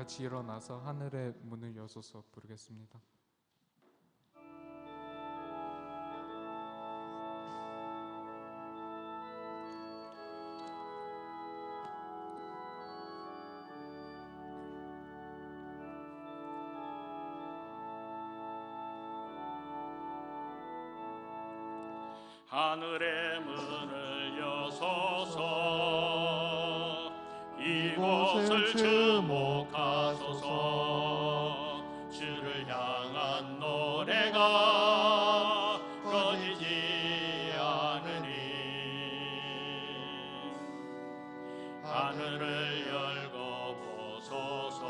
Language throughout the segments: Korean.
같이 일어나서 하늘의 문을 여소서 부르겠습니다. 하늘의 문을 여소서 이곳을 주목하소서 주를 향한 노래가 꺼지지 않으니 하늘을 열고 보소서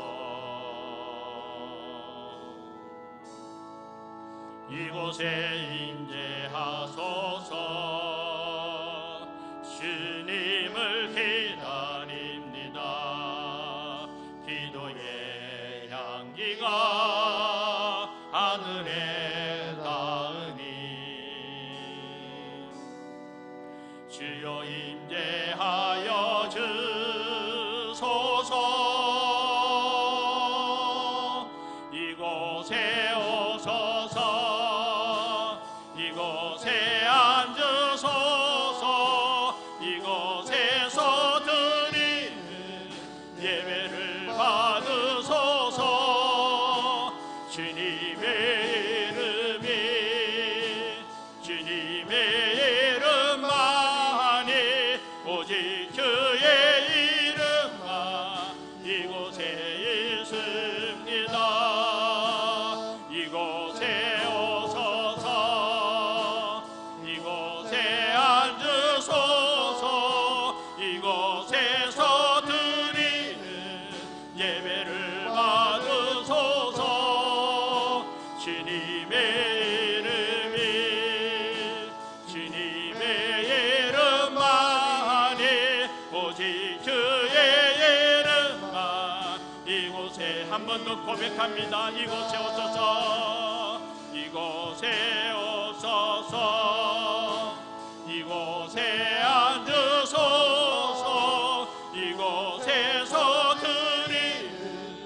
이곳에 임재하소서 주님을 기다립니다. 기도의 향기가 하늘에 닿으니 주여 임재하여 주소서 이곳에 오소서 이곳에 앉으소서 이곳에서 드리는 예배를 받으소서 주님의 이름이 주님의 이름만이 오직 주의 이름만 이곳에 있습니다. 이곳에 오소서 이곳에 앉으소서 이곳에서 드리는 예배를 받으소서 주님의 이름이 주님의 이름만이 오직 주의 이름만 이곳에 한 번 더 고백합니다. 이곳에 오소서 이곳에 오소서 이곳에 앉으소서 이곳에서 드리는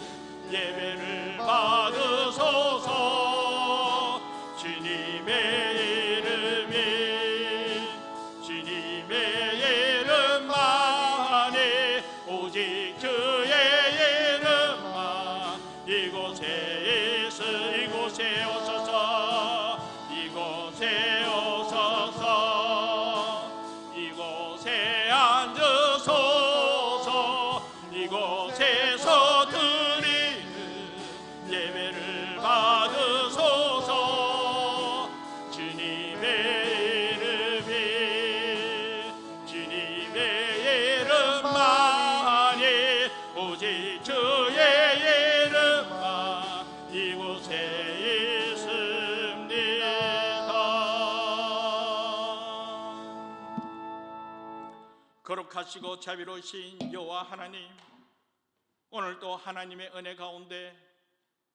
예배를 받으소서 주님의 이름이 주님의 이름만이 오직 주의 이름만 이곳에 이곳에 오소서 이곳에 오소서 이곳에 앉으소서 이곳에서 드리는 예배를 받으소서 주님의 이름이 주님의 이름만이 오직 주의 이름만 이곳에 있습니다. 거룩하시고 자비로우신 여호와 하나님, 오늘도 하나님의 은혜 가운데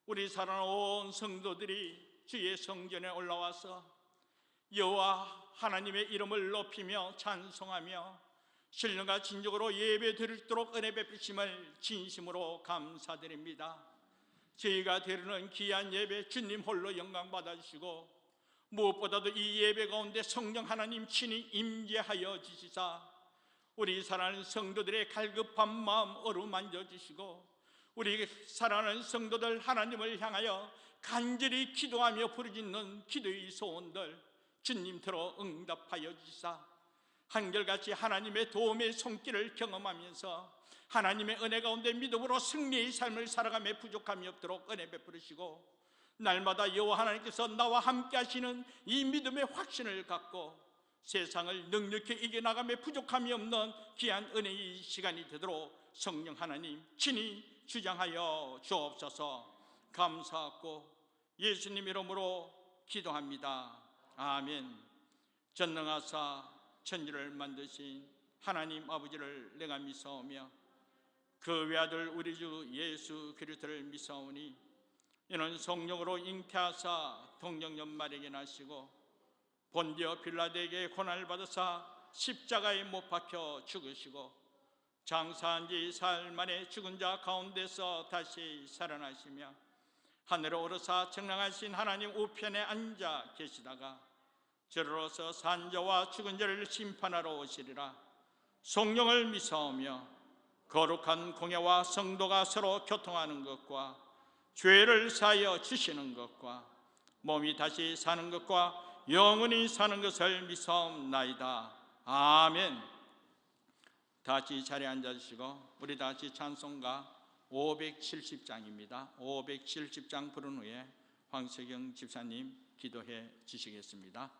우리 사랑하는 온 성도들이 주의 성전에 올라와서 여호와 하나님의 이름을 높이며 찬송하며 신령과 진정으로 예배 드리도록 은혜 베푸심을 진심으로 감사드립니다. 저희가 드리는 귀한 예배 주님 홀로 영광 받아주시고 무엇보다도 이 예배 가운데 성령 하나님 친히 임재하여 주시사 우리 사랑하는 성도들의 갈급한 마음 어루만져 주시고 우리 사랑하는 성도들 하나님을 향하여 간절히 기도하며 부르짖는 기도의 소원들 주님 들어 응답하여 주시사 한결같이 하나님의 도움의 손길을 경험하면서 하나님의 은혜 가운데 믿음으로 승리의 삶을 살아가며 부족함이 없도록 은혜 베푸시고 날마다 여호와 하나님께서 나와 함께 하시는 이 믿음의 확신을 갖고 세상을 넉넉히 이겨나가며 부족함이 없는 귀한 은혜의 시간이 되도록 성령 하나님 친히 주장하여 주옵소서. 감사하고 예수님 이름으로 기도합니다. 아멘. 전능하사 천지를 만드신 하나님 아버지를 내가 믿사오며 그 외아들 우리 주 예수 그리스도를 믿사오니 이는 성령으로 잉태하사 동정녀 마리아에게 나시고 본디오 빌라도에게 고난을 받으사 십자가에 못 박혀 죽으시고 장사한 지 사흘 만에 죽은 자 가운데서 다시 살아나시며 하늘에 오르사 청량하신 하나님 우편에 앉아 계시다가 저로서 산자와 죽은 자를 심판하러 오시리라. 성령을 믿사오며 거룩한 공예와 성도가 서로 교통하는 것과 죄를 사하여 주시는 것과 몸이 다시 사는 것과 영원히 사는 것을 믿사옵나이다. 아멘. 다시 자리에 앉아주시고 우리 다시 찬송가 570장입니다. 570장 부른 후에 황석영 집사님 기도해 주시겠습니다.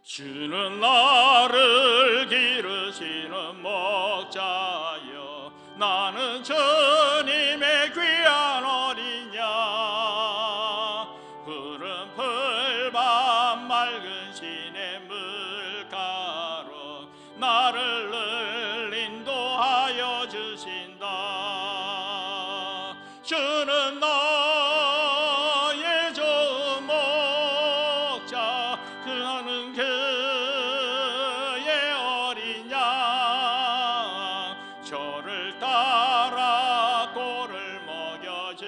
주는 나를 기르시는 목자여 나는 주님의 귀한 어린 양 푸른 풀밭 맑은 시냇 물가로 나를 늘 인도하여 주신다. 주는 나의 좋은 목자 그는 그의 어린 양 저를 따라 꼴을 먹여주시니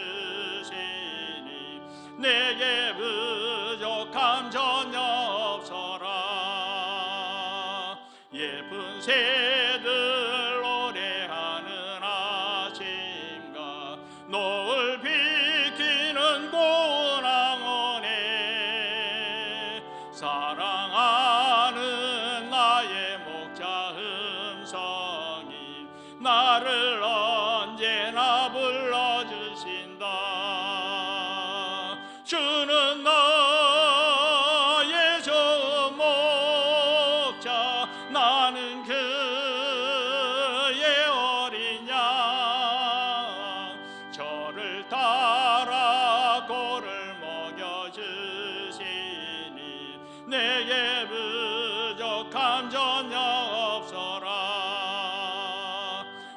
내게 부족함 전혀 없어라. 예쁜 새들 노래하는 아침과 노을 비키는 고운 항원에 사랑하는 나의 목자 음성이 나를 언제나 불러주신다. 주는 나의 좋은 목자 나는 그의 어린 양 저를 따라 꼴을 먹여주시니 내게 부족함 전혀 없어라.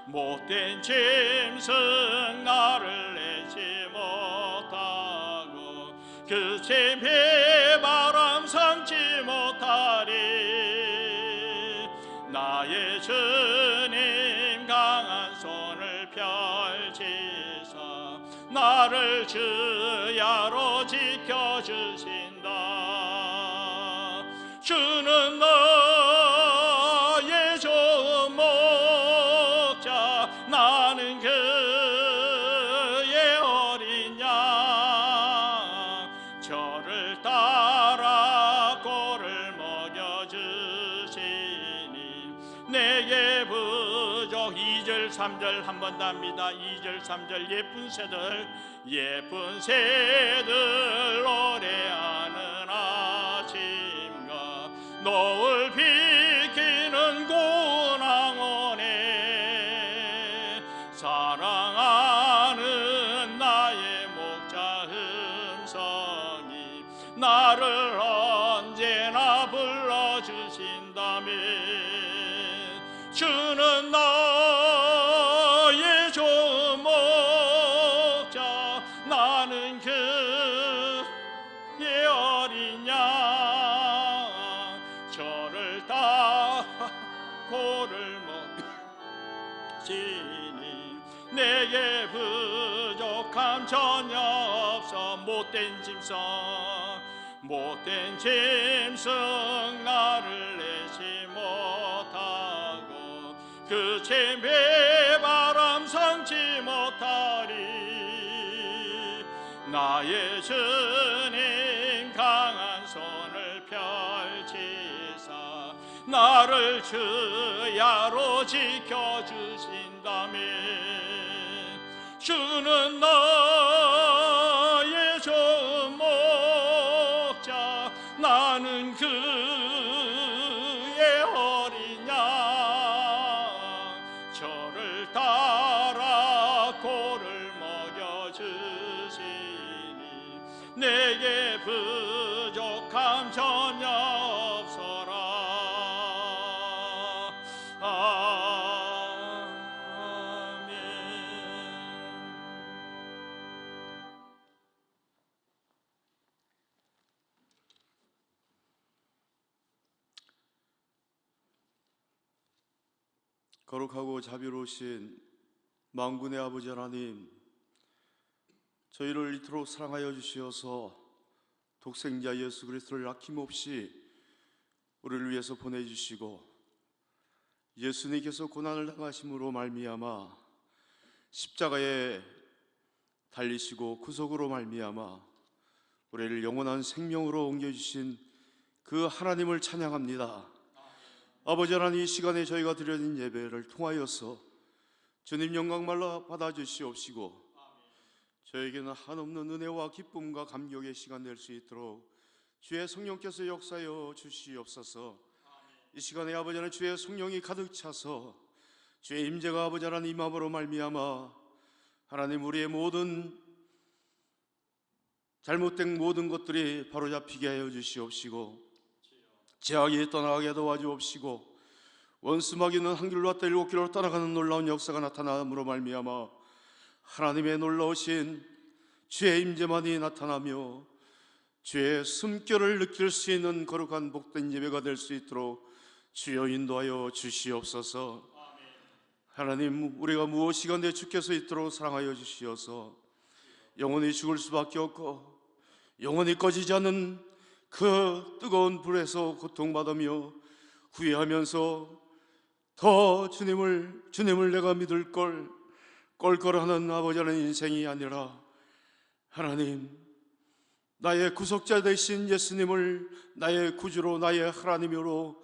못된 짐승 나를 내지 못하고 그새 배바람 삼지 못하리. 나의 주님 강한 손을 펼치사 나를 주야로 지켜주신다. 주는 나의 좋은 목자 나는 그의 어린 양 저를 따라 꼴을 먹여주시니 내게 부족. 2절 3절 한 번 더 합니다. 2절 3절 예쁜 새들 노래하는 아침과 노을 비키는 고운 항원에 사랑하는 나의 목자 음성이 나를 언제나 불러주신다면 주는 나의 좋은 목자 나는 그의 어린 양 저를 따라 꼴을 먹이시니 내게 부족함 전혀 없어. 못된 짐승 나를 내지 못하고 그새 배바람 삼지 못하리. 나의 주님 강한 손을 펼치사 나를 주야로 지켜주신다면 주는 나의 좋은 목자 나는 그의 어린 양 저를 따라 꼴을 먹여주시니 내게 부족함 전혀 없어라. 아멘. 거룩하고 자비로우신 만군의 아버지 하나님, 저희를 이토록 사랑하여 주시어서 독생자 예수 그리스도를 아낌없이 우리를 위해서 보내주시고, 예수님께서 고난을 당하심으로 말미암아 십자가에 달리시고 구속으로 말미암아 우리를 영원한 생명으로 옮겨주신 그 하나님을 찬양합니다. 아버지 하나님, 이 시간에 저희가 드려진 예배를 통하여서 주님 영광말로 받아주시옵시고, 저에게는 한없는 은혜와 기쁨과 감격의 시간 될 수 있도록 주의 성령께서 역사하여 주시옵소서. 이 시간에 아버지 하나님, 주의 성령이 가득 차서 주의 임재가 아버지 하나님 임함으로 말미암아 하나님, 우리의 모든 잘못된 모든 것들이 바로잡히게 하여 주시옵시고, 죄악이 떠나가게 도와주옵시고, 원수마귀는 한 길로 왔다 일곱 길로 떠나가는 놀라운 역사가 나타남으로 말미암아 하나님의 놀라우신 주의 임재만이 나타나며 주의 숨결을 느낄 수 있는 거룩한 복된 예배가 될 수 있도록 주여 인도하여 주시옵소서. 하나님, 우리가 무엇이건대 주께서 있도록 사랑하여 주시어서 영원히 죽을 수밖에 없고 영원히 꺼지지 않는 그 뜨거운 불에서 고통받으며 후회하면서 더 주님을 내가 믿을 걸 껄껄하는 아버지 하나님 인생이 아니라, 하나님, 나의 구속자 되신 예수님을 나의 구주로 나의 하나님으로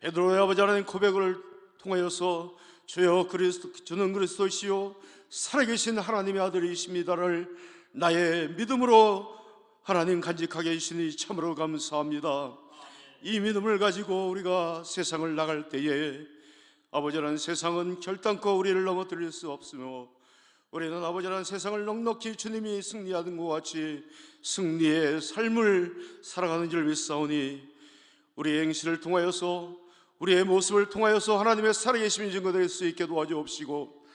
베드로의 아버지 하나님 고백을 통하여서 주여 주는 그리스도시요 살아계신 하나님의 아들이십니다를 나의 믿음으로 하나님 간직하게 해주시니 참으로 감사합니다. 이 믿음을 가지고 우리가 세상을 나갈 때에 아버지라는 세상은 결단코 우리를 넘어뜨릴 수 없으며, 우리는 아버지라는 세상을 넉넉히 주님이 승리하던 것 같이 승리의 삶을 살아가는 줄 믿사오니, 우리의 행실을 통하여서 우리의 모습을 통하여서 하나님의 살아계심이 증거될 수 있게 도와주옵시고,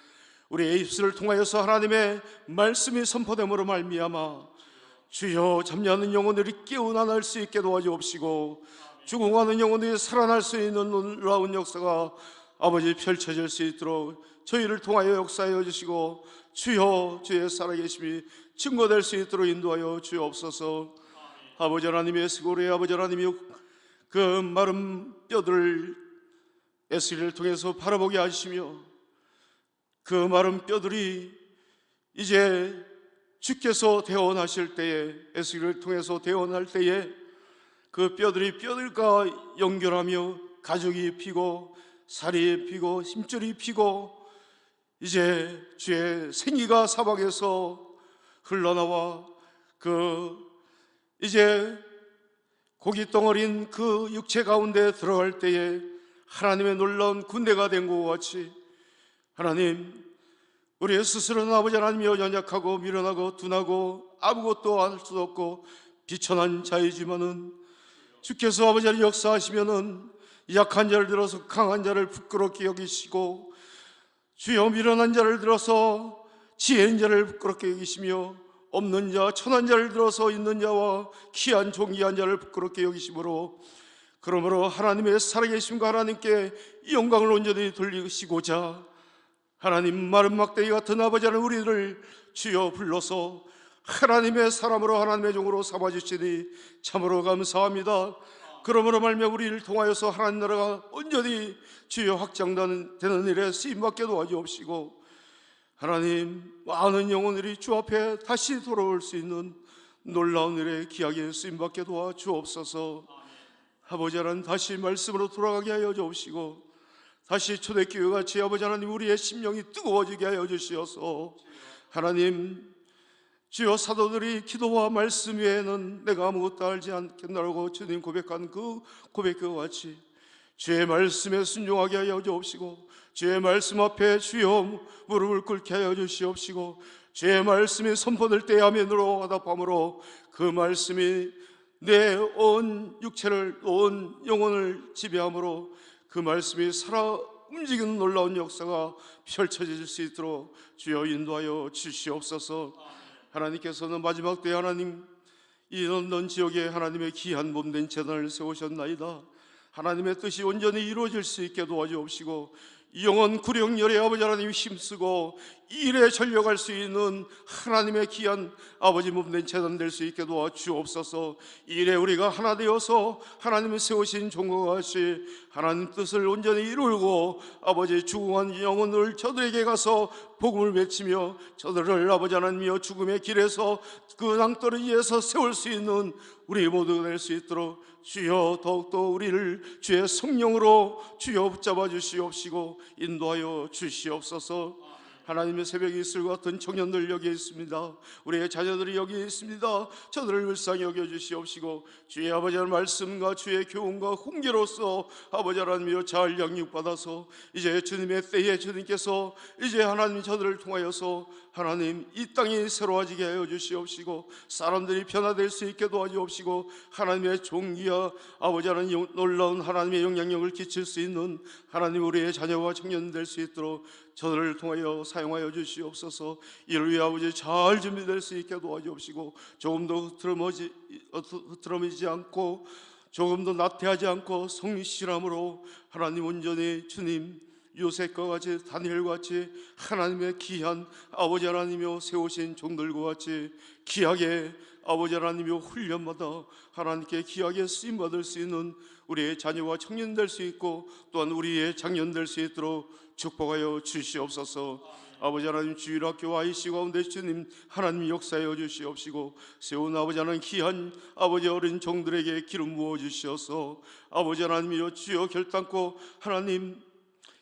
우리의 입술을 통하여서 하나님의 말씀이 선포됨으로 말미암아 주여 잠자는 영혼들이 깨어날 수 있게 도와주옵시고, 죽어가는 영혼들이 살아날 수 있는 놀라운 역사가 아버지 펼쳐질 수 있도록 저희를 통하여 역사하여 주시고, 주여 주의 살아계심이 증거될 수 있도록 인도하여 주옵소서. 아버지 하나님의 수고로 아버지 하나님이 그 마른 뼈들을 에스겔을 통해서 바라보게 하시며, 그 마른 뼈들이 이제 주께서 대원하실 때에, 에스겔을 통해서 대원할 때에 그 뼈들이 뼈들과 연결하며 가죽이 피고 살이 피고 힘줄이 피고 이제 주의 생기가 사방에서 흘러나와 그 이제 고기 덩어리인 그 육체 가운데 들어갈 때에 하나님의 놀라운 군대가 된 것 같이, 하나님, 우리의 스스로는 아버지 하나님이여 연약하고 미련하고 둔하고 아무것도 할 수 없고 비천한 자이지만은 주께서 아버지 하나님 역사하시면은 약한 자를 들어서 강한 자를 부끄럽게 여기시고, 주여 미련한 자를 들어서 지혜인 자를 부끄럽게 여기시며, 없는 자 천한 자를 들어서 있는 자와 귀한 존귀한 자를 부끄럽게 여기심으로, 그러므로 하나님의 살아계심과 하나님께 영광을 온전히 돌리시고자 하나님, 마른 막대기 같은 아버지 하나님 우리를 주여 불러서 하나님의 사람으로 하나님의 종으로 삼아주시니 참으로 감사합니다. 그러므로 말미암아 우리를 통하여서 하나님 나라가 온전히 주여 확장되는 일에 쓰임받게 도와주옵시고, 하나님, 많은 영혼들이 주 앞에 다시 돌아올 수 있는 놀라운 일에 귀하게 쓰임받게 도와주옵소서. 아버지 하나님, 다시 말씀으로 돌아가게 하여 주옵시고, 다시 초대교회 같이 아버지 하나님 우리의 심령이 뜨거워지게 하여 주시어서, 하나님, 주여 사도들이 기도와 말씀 외에는 내가 아무것도 알지 않겠나라고 주님 고백한 그 고백과 같이 주의 말씀에 순종하게 하여 주옵시고, 주의 말씀 앞에 주여 무릎을 꿇게 하여 주시옵시고, 주의 말씀이 선포될 때 아멘으로 화답함으로 그 말씀이 내 온 육체를 온 영혼을 지배함으로 그 말씀이 살아 움직이는 놀라운 역사가 펼쳐질 수 있도록 주여 인도하여 주시옵소서. 하나님께서는 마지막 때 하나님 이 런던 지역에 하나님의 귀한 몸된 재단을 세우셨나이다. 하나님의 뜻이 온전히 이루어질 수 있게 도와주옵시고, 영원 구령열의 아버지 하나님 힘쓰고 이 일에 전력할 수 있는 하나님의 귀한 아버지 몸된 재단 될 수 있게 도와주옵소서. 이 일에 우리가 하나 되어서 하나님이 세우신 종과 같이 하나님 뜻을 온전히 이루고 아버지 죽음한 영혼을 저들에게 가서 복음을 외치며 저들을 아버지 하나님이여 죽음의 길에서 그 낭떠러지에서 세울 수 있는 우리 모두가 될 수 있도록 주여 더욱더 우리를 주의 성령으로 주여 붙잡아 주시옵시고 인도하여 주시옵소서. 하나님의 새벽이 있을 것 같은 청년들 여기 있습니다. 우리의 자녀들이 여기 있습니다. 저들을 불쌍히 여겨주시옵시고 주의 아버지의 말씀과 주의 교훈과 훈계로서 아버지 하나님이여 잘 양육받아서 이제 주님의 때에 주님께서 이제 하나님 저들을 통하여서 하나님 이 땅이 새로워지게 하여 주시옵시고 사람들이 변화될 수 있게 도와주옵시고 하나님의 종기와 아버지 하나님 놀라운 하나님의 영향력을 끼칠 수 있는 하나님 우리의 자녀와 청년 될 수 있도록 저들을 통하여 사용하여 주시옵소서. 이를 위해 아버지 잘 준비될 수 있게 도와주옵시고 조금도 흐트러지지 않고 조금도 나태하지 않고 성실함으로 하나님 온전히 주님 요셉과 같이 다니엘과 같이 하나님의 귀한 아버지 하나님이여 세우신 종들과 같이 귀하게 아버지 하나님이여 훈련받아 하나님께 귀하게 쓰임받을 수 있는 우리의 자녀와 청년 될 수 있고 또한 우리의 장년 될 수 있도록 축복하여 주시옵소서. 아버지 하나님 주일학교 IC 가운데 주님 하나님 역사하여 주시옵시고 세운 아버지 하나님 귀한 아버지 어린 종들에게 기름 부어 주시어서 아버지 하나님이여 주여 결단코 하나님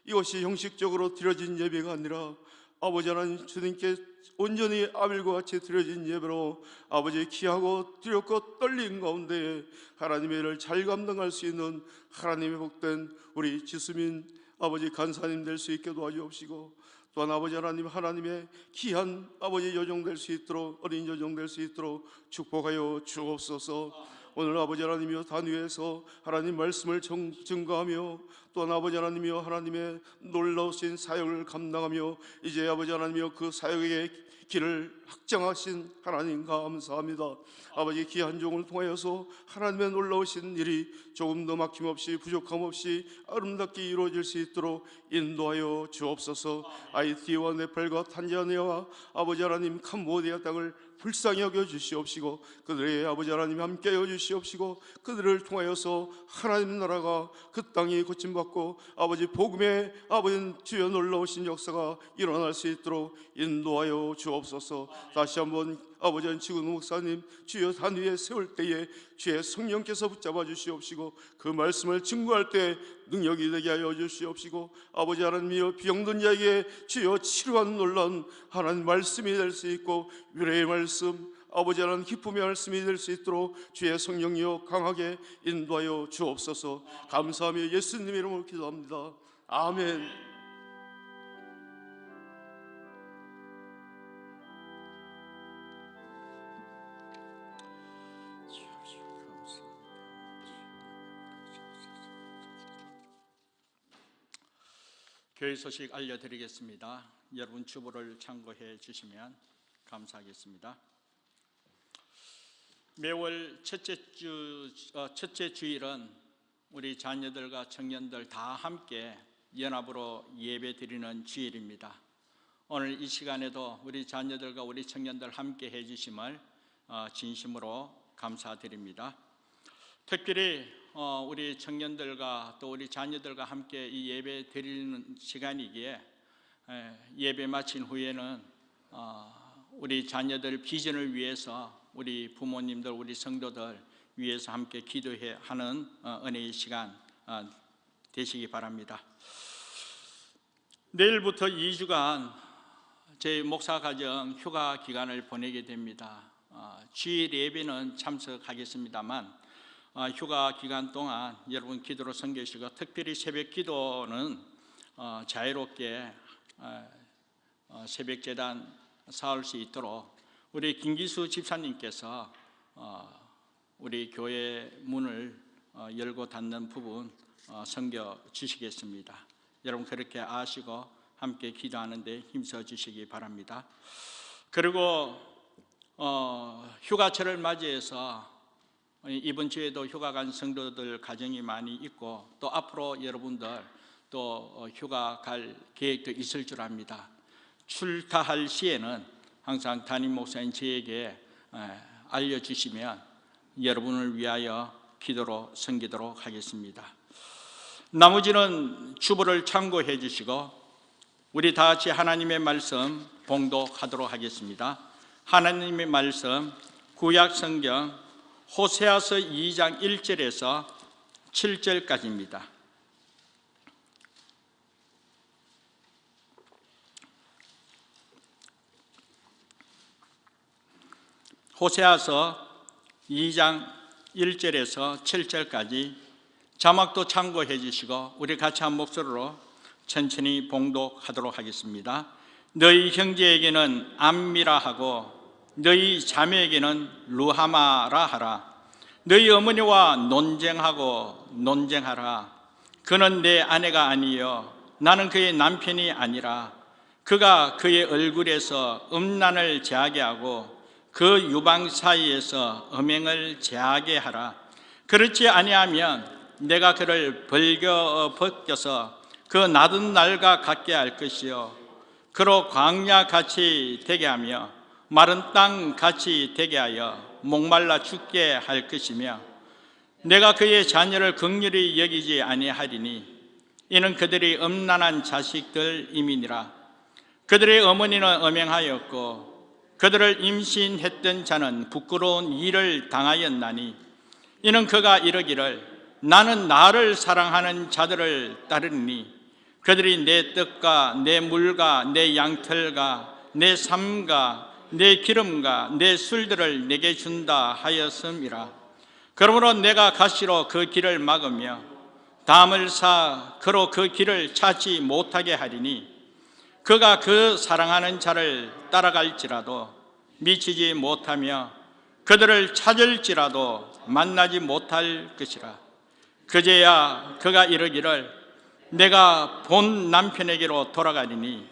이것이 형식적으로 드려진 예배가 아니라 아버지 하나님 주님께 온전히 아벨과 같이 드려진 예배로 아버지 귀하고 두렵고 떨린 가운데 하나님의 일을 잘 감당할 수 있는 하나님의 복된 우리 지수민 아버지 간사님 될 수 있게 도와주옵시고 또한 아버지 하나님 하나님의 귀한 아버지 여종 될 수 있도록 어린 여종 될 수 있도록 축복하여 주옵소서. 오늘 아버지 하나님이여 단위에서 하나님 말씀을 증거하며 또한 아버지 하나님이여 하나님의 놀라우신 사역을 감당하며 이제 아버지 하나님이여 그 사역의 길을 확장하신 하나님 감사합니다. 아버지 귀한 종을 통하여서 하나님의 놀라우신 일이 조금도 막힘없이 부족함 없이 아름답게 이루어질 수 있도록 인도하여 주옵소서. IT와 네팔과 탄자니아와 아버지 하나님 캄보디아 땅을 불쌍히 여겨 주시옵시고 그들의 아버지 하나님 함께 하여 주시옵시고 그들을 통하여서 하나님 나라가 그 땅이 고침받고 아버지 복음의 아버지 주여 놀라우신 역사가 일어날 수 있도록 인도하여 주옵소서. 다시 한번 아버지 지금 목사님 주여 단위에 세울 때에 주의 성령께서 붙잡아 주시옵시고 그 말씀을 증거할 때 능력이 되게 하여 주시옵시고 아버지 하나님이여 병든 자에게 주여 치료하는 놀라운 하나님 말씀이 될 수 있고 위로의 말씀 아버지 하나님 기쁨의 말씀이 될 수 있도록 주의 성령이여 강하게 인도하여 주옵소서. 감사하며 예수님 이름으로 기도합니다. 아멘. 교회 소식 알려드리겠습니다. 여러분 주보를 참고해 주시면 감사하겠습니다. 매월 첫째 주일은 우리 자녀들과 청년들 다 함께 연합으로 예배 드리는 주일입니다. 오늘 이 시간에도 우리 자녀들과 우리 청년들 함께 해주심을 진심으로 감사드립니다. 특별히 우리 청년들과 또 우리 자녀들과 함께 이 예배 드리는 시간이기에 예배 마친 후에는 우리 자녀들 비전을 위해서 우리 부모님들 우리 성도들 위해서 함께 기도해 하는 은혜의 시간 되시기 바랍니다. 내일부터 2주간 저희 목사가정 휴가 기간을 보내게 됩니다. 주일 예배는 참석하겠습니다만 휴가 기간 동안 여러분 기도로 섬기시고 특별히 새벽 기도는 자유롭게 새벽 제단 사올 수 있도록 우리 김기수 집사님께서 우리 교회 문을 열고 닫는 부분 섬겨 주시겠습니다. 여러분 그렇게 아시고 함께 기도하는 데 힘써 주시기 바랍니다. 그리고 휴가철을 맞이해서 이번 주에도 휴가 간 성도들 가정이 많이 있고 또 앞으로 여러분들 또 휴가 갈 계획도 있을 줄 압니다. 출타할 시에는 항상 담임 목사님 저에게 알려주시면 여러분을 위하여 기도로 섬기도록 하겠습니다. 나머지는 주보를 참고해 주시고 우리 다 같이 하나님의 말씀 봉독하도록 하겠습니다. 하나님의 말씀 구약 성경 호세아서 2장 1절에서 7절까지입니다. 호세아서 2장 1절에서 7절까지 자막도 참고해 주시고 우리 같이 한 목소리로 천천히 봉독하도록 하겠습니다. 너희 형제에게는 암미라 하고 너희 자매에게는 루하마라 하라. 너희 어머니와 논쟁하고 논쟁하라. 그는 내 아내가 아니요 나는 그의 남편이 아니라 그가 그의 얼굴에서 음란을 제하게 하고 그 유방 사이에서 음행을 제하게 하라. 그렇지 아니하면 내가 그를 벗겨서 그 낮은 날과 같게 할 것이요 그로 광야 같이 되게 하며 마른 땅 같이 되게 하여 목말라 죽게 할 것이며 내가 그의 자녀를 긍휼히 여기지 아니하리니 이는 그들이 음란한 자식들임이니라. 그들의 어머니는 음행하였고 그들을 임신했던 자는 부끄러운 일을 당하였나니 이는 그가 이르기를 나는 나를 사랑하는 자들을 따르니 그들이 내 떡과 내 물과 내 양털과 내 삶과 내 기름과 내 술들을 내게 준다 하였음이라. 그러므로 내가 가시로 그 길을 막으며 담을 사 그로 그 길을 찾지 못하게 하리니 그가 그 사랑하는 자를 따라갈지라도 미치지 못하며 그들을 찾을지라도 만나지 못할 것이라. 그제야 그가 이르기를 내가 본 남편에게로 돌아가리니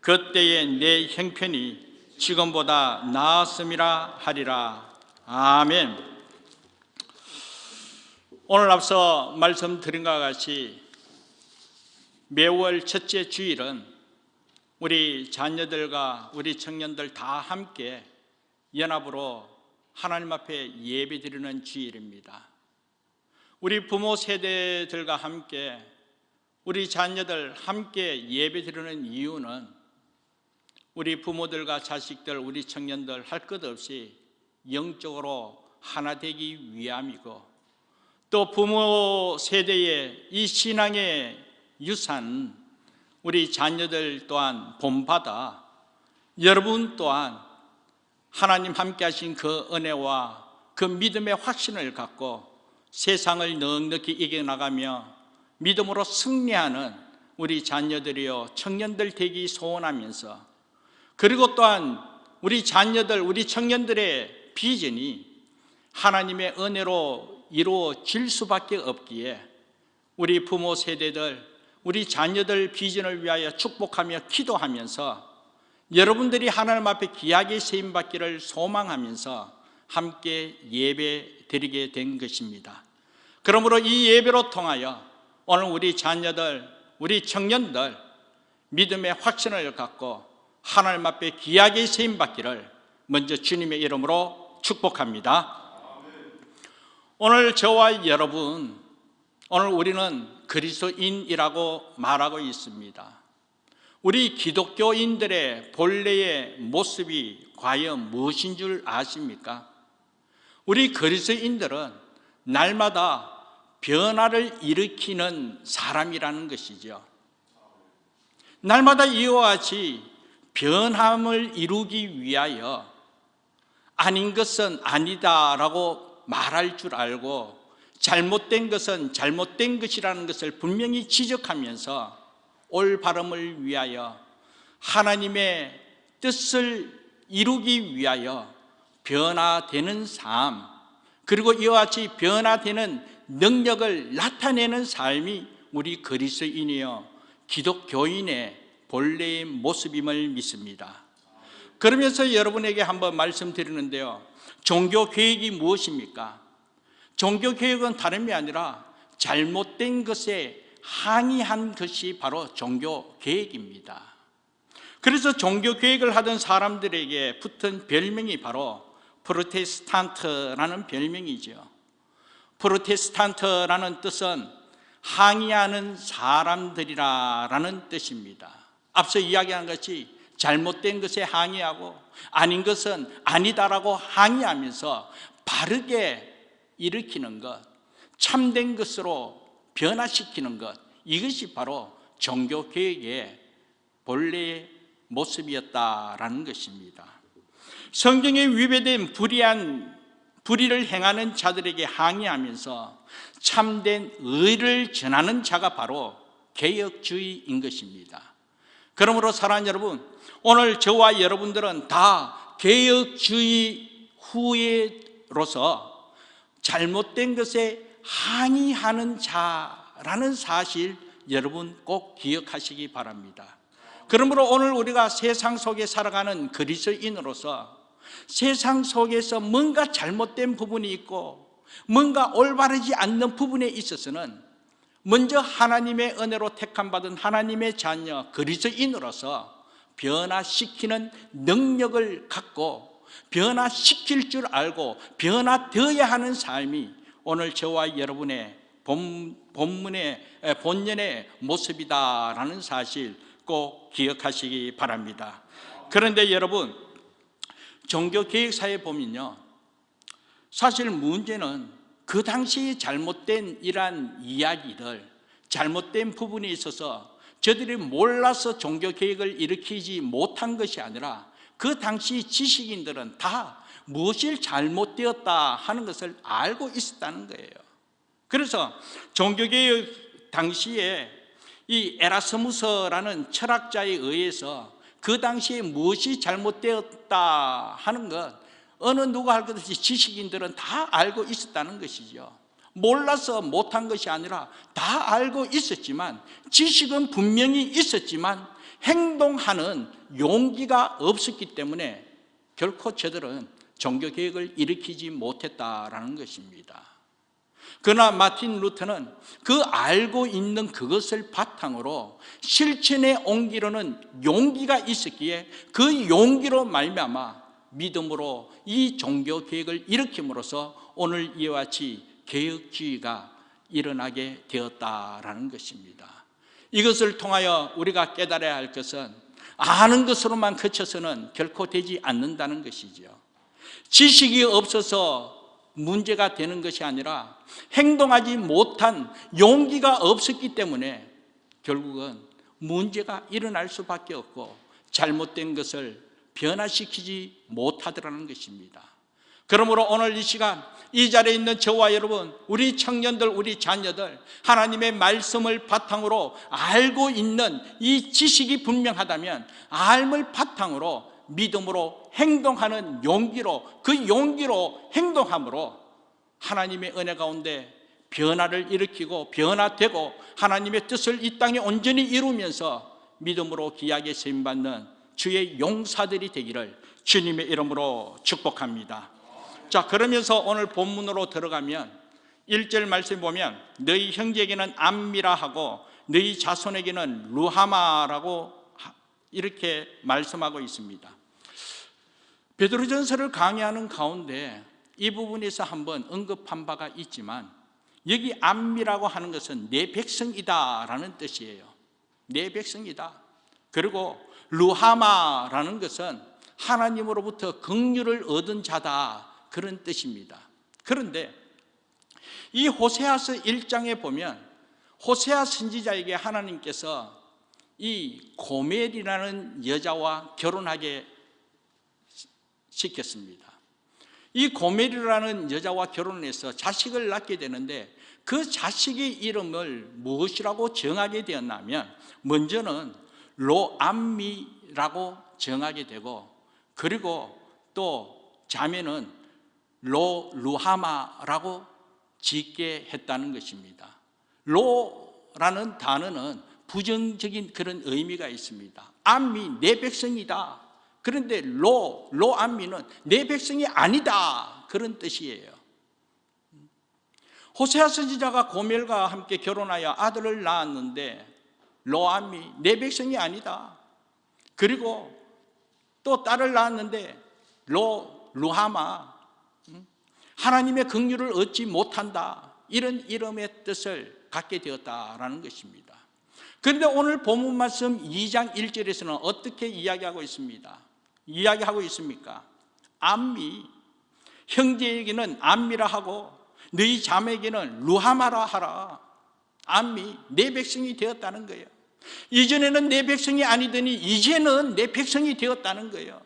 그때에 내 형편이 지금보다 나았음이라 하리라. 아멘. 오늘 앞서 말씀드린 것과 같이 매월 첫째 주일은 우리 자녀들과 우리 청년들 다 함께 연합으로 하나님 앞에 예배드리는 주일입니다. 우리 부모 세대들과 함께 우리 자녀들 함께 예배드리는 이유는 우리 부모들과 자식들, 우리 청년들 할 것 없이 영적으로 하나 되기 위함이고 또 부모 세대의 이 신앙의 유산 우리 자녀들 또한 본받아 여러분 또한 하나님 함께 하신 그 은혜와 그 믿음의 확신을 갖고 세상을 넉넉히 이겨나가며 믿음으로 승리하는 우리 자녀들이요 청년들 되기 소원하면서 그리고 또한 우리 자녀들, 우리 청년들의 비전이 하나님의 은혜로 이루어질 수밖에 없기에 우리 부모 세대들, 우리 자녀들 비전을 위하여 축복하며 기도하면서 여러분들이 하나님 앞에 귀하게 세임받기를 소망하면서 함께 예배 드리게 된 것입니다. 그러므로 이 예배로 통하여 오늘 우리 자녀들, 우리 청년들 믿음의 확신을 갖고 하나님 앞에 귀하게 세임받기를 먼저 주님의 이름으로 축복합니다. 오늘 저와 여러분, 오늘 우리는 그리스도인이라고 말하고 있습니다. 우리 기독교인들의 본래의 모습이 과연 무엇인 줄 아십니까? 우리 그리스도인들은 날마다 변화를 일으키는 사람이라는 것이죠. 날마다 이와 같이 변함을 이루기 위하여 아닌 것은 아니다라고 말할 줄 알고 잘못된 것은 잘못된 것이라는 것을 분명히 지적하면서 올바름을 위하여 하나님의 뜻을 이루기 위하여 변화되는 삶, 그리고 이와 같이 변화되는 능력을 나타내는 삶이 우리 그리스도인이여 기독교인의 본래의 모습임을 믿습니다. 그러면서 여러분에게 한번 말씀드리는데요, 종교개혁이 무엇입니까? 종교개혁은 다름이 아니라 잘못된 것에 항의한 것이 바로 종교 개혁입니다. 그래서 종교 개혁을 하던 사람들에게 붙은 별명이 바로 프로테스탄트라는 별명이죠. 프로테스탄트라는 뜻은 항의하는 사람들이라는 뜻입니다. 앞서 이야기한 것이 잘못된 것에 항의하고 아닌 것은 아니다라고 항의하면서 바르게 일으키는 것, 참된 것으로 변화시키는 것, 이것이 바로 종교개혁의 본래의 모습이었다라는 것입니다. 성경에 위배된 불의를 행하는 자들에게 항의하면서 참된 의를 전하는 자가 바로 개혁주의인 것입니다. 그러므로 사랑하는 여러분, 오늘 저와 여러분들은 다 개혁주의 후예로서 잘못된 것에 항의하는 자라는 사실 여러분 꼭 기억하시기 바랍니다. 그러므로 오늘 우리가 세상 속에 살아가는 그리스도인으로서 세상 속에서 뭔가 잘못된 부분이 있고 뭔가 올바르지 않는 부분에 있어서는 먼저 하나님의 은혜로 택함받은 하나님의 자녀 그리스도인으로서 변화시키는 능력을 갖고 변화시킬 줄 알고 변화되어야 하는 삶이 오늘 저와 여러분의 본연의 모습이다라는 사실 꼭 기억하시기 바랍니다. 그런데 여러분, 종교개혁사에 보면요, 사실 문제는 그 당시에 잘못된 이러한 이야기들, 잘못된 부분이 있어서 저들이 몰라서 종교개혁을 일으키지 못한 것이 아니라 그 당시 지식인들은 다 무엇이 잘못되었다 하는 것을 알고 있었다는 거예요. 그래서 종교개혁 당시에 이 에라스무스라는 철학자에 의해서 그 당시에 무엇이 잘못되었다 하는 것, 어느 누가 할 것 없이 지식인들은 다 알고 있었다는 것이죠. 몰라서 못한 것이 아니라 다 알고 있었지만, 지식은 분명히 있었지만 행동하는 용기가 없었기 때문에 결코 저들은 종교개혁을 일으키지 못했다라는 것입니다. 그러나 마틴 루터는 그 알고 있는 그것을 바탕으로 실천에 옮기려는 용기가 있었기에 그 용기로 말미암아 믿음으로 이 종교개혁을 일으킴으로써 오늘 이와 같이 개혁주의가 일어나게 되었다라는 것입니다. 이것을 통하여 우리가 깨달아야 할 것은 아는 것으로만 그쳐서는 결코 되지 않는다는 것이죠. 지식이 없어서 문제가 되는 것이 아니라 행동하지 못한 용기가 없었기 때문에 결국은 문제가 일어날 수밖에 없고 잘못된 것을 변화시키지 못하더라는 것입니다. 그러므로 오늘 이 시간 이 자리에 있는 저와 여러분, 우리 청년들, 우리 자녀들, 하나님의 말씀을 바탕으로 알고 있는 이 지식이 분명하다면 알을 바탕으로 믿음으로 행동하는 용기로, 그 용기로 행동함으로 하나님의 은혜 가운데 변화를 일으키고 변화되고 하나님의 뜻을 이 땅에 온전히 이루면서 믿음으로 귀하게 쓰임받는 주의 용사들이 되기를 주님의 이름으로 축복합니다. 자, 그러면서 오늘 본문으로 들어가면 1절 말씀에 보면 너희 형제에게는 암미라 하고 너희 자손에게는 루하마라고 이렇게 말씀하고 있습니다. 베드로전서를 강의하는 가운데 이 부분에서 한번 언급한 바가 있지만 여기 암미라고 하는 것은 내 백성이다라는 뜻이에요. 내 백성이다. 그리고 루하마라는 것은 하나님으로부터 긍휼을 얻은 자다, 그런 뜻입니다. 그런데 이 호세아서 1장에 보면 호세아 선지자에게 하나님께서 이 고멜이라는 여자와 결혼하게 시켰습니다. 이 고멜이라는 여자와 결혼해서 자식을 낳게 되는데 그 자식의 이름을 무엇이라고 정하게 되었냐면 먼저는 로암미라고 정하게 되고 그리고 또 자매는 루하마라고 짓게 했다는 것입니다. 로라는 단어는 부정적인 그런 의미가 있습니다. 암미, 내 백성이다. 그런데 로암미는 내 백성이 아니다, 그런 뜻이에요. 호세아 선지자가 고멜과 함께 결혼하여 아들을 낳았는데 로암이 내 백성이 아니다. 그리고 또 딸을 낳았는데 루하마 하나님의 긍휼을 얻지 못한다. 이런 이름의 뜻을 갖게 되었다라는 것입니다. 그런데 오늘 본문 말씀 2장 1절에서는 어떻게 이야기하고 있습니까? 암미, 형제에게는 암미라 하고 너희 자매에게는 루하마라 하라. 암미, 내 백성이 되었다는 거예요. 이전에는 내 백성이 아니더니 이제는 내 백성이 되었다는 거예요.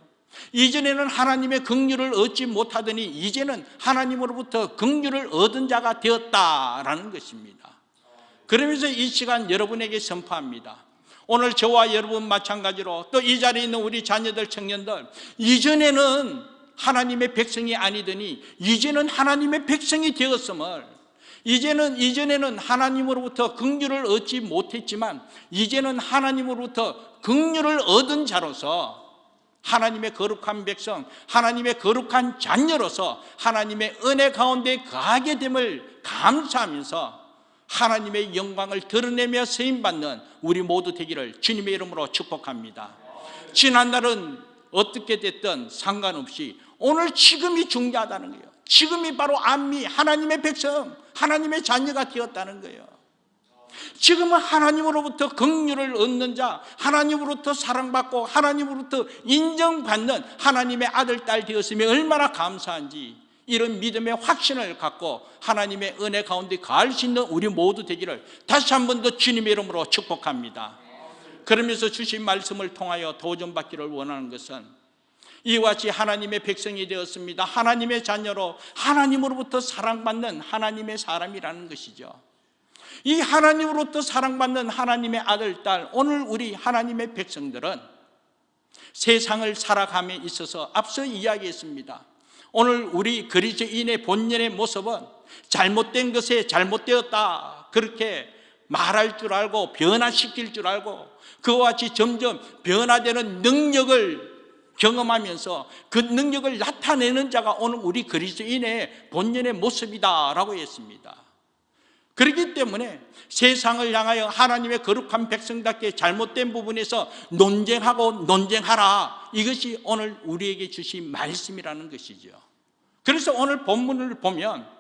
이전에는 하나님의 긍휼을 얻지 못하더니 이제는 하나님으로부터 긍휼을 얻은 자가 되었다라는 것입니다. 그러면서 이 시간 여러분에게 선포합니다. 오늘 저와 여러분 마찬가지로 또 이 자리에 있는 우리 자녀들, 청년들, 이전에는 하나님의 백성이 아니더니 이제는 하나님의 백성이 되었음을, 이전에는 하나님으로부터 긍휼을 얻지 못했지만 이제는 하나님으로부터 긍휼을 얻은 자로서 하나님의 거룩한 백성, 하나님의 거룩한 자녀로서 하나님의 은혜 가운데 거하게 됨을 감사하면서 하나님의 영광을 드러내며 쓰임받는 우리 모두 되기를 주님의 이름으로 축복합니다. 지난날은 어떻게 됐든 상관없이 오늘 지금이 중요하다는 거예요. 지금이 바로 암미, 하나님의 백성, 하나님의 자녀가 되었다는 거예요. 지금은 하나님으로부터 긍휼을 얻는 자, 하나님으로부터 사랑받고 하나님으로부터 인정받는 하나님의 아들, 딸 되었으면 얼마나 감사한지, 이런 믿음의 확신을 갖고 하나님의 은혜 가운데 거할 수 있는 우리 모두 되기를 다시 한 번 더 주님의 이름으로 축복합니다. 그러면서 주신 말씀을 통하여 도전받기를 원하는 것은 이와 같이 하나님의 백성이 되었습니다. 하나님의 자녀로 하나님으로부터 사랑받는 하나님의 사람이라는 것이죠. 이 하나님으로부터 사랑받는 하나님의 아들, 딸, 오늘 우리 하나님의 백성들은 세상을 살아감에 있어서 앞서 이야기했습니다. 오늘 우리 그리스도인의 본연의 모습은 잘못된 것에 잘못되었다 그렇게 말할 줄 알고 변화시킬 줄 알고 그와 같이 점점 변화되는 능력을 경험하면서 그 능력을 나타내는 자가 오늘 우리 그리스도인의 본연의 모습이다라고 했습니다. 그렇기 때문에 세상을 향하여 하나님의 거룩한 백성답게 잘못된 부분에서 논쟁하고 논쟁하라, 이것이 오늘 우리에게 주신 말씀이라는 것이죠. 그래서 오늘 본문을 보면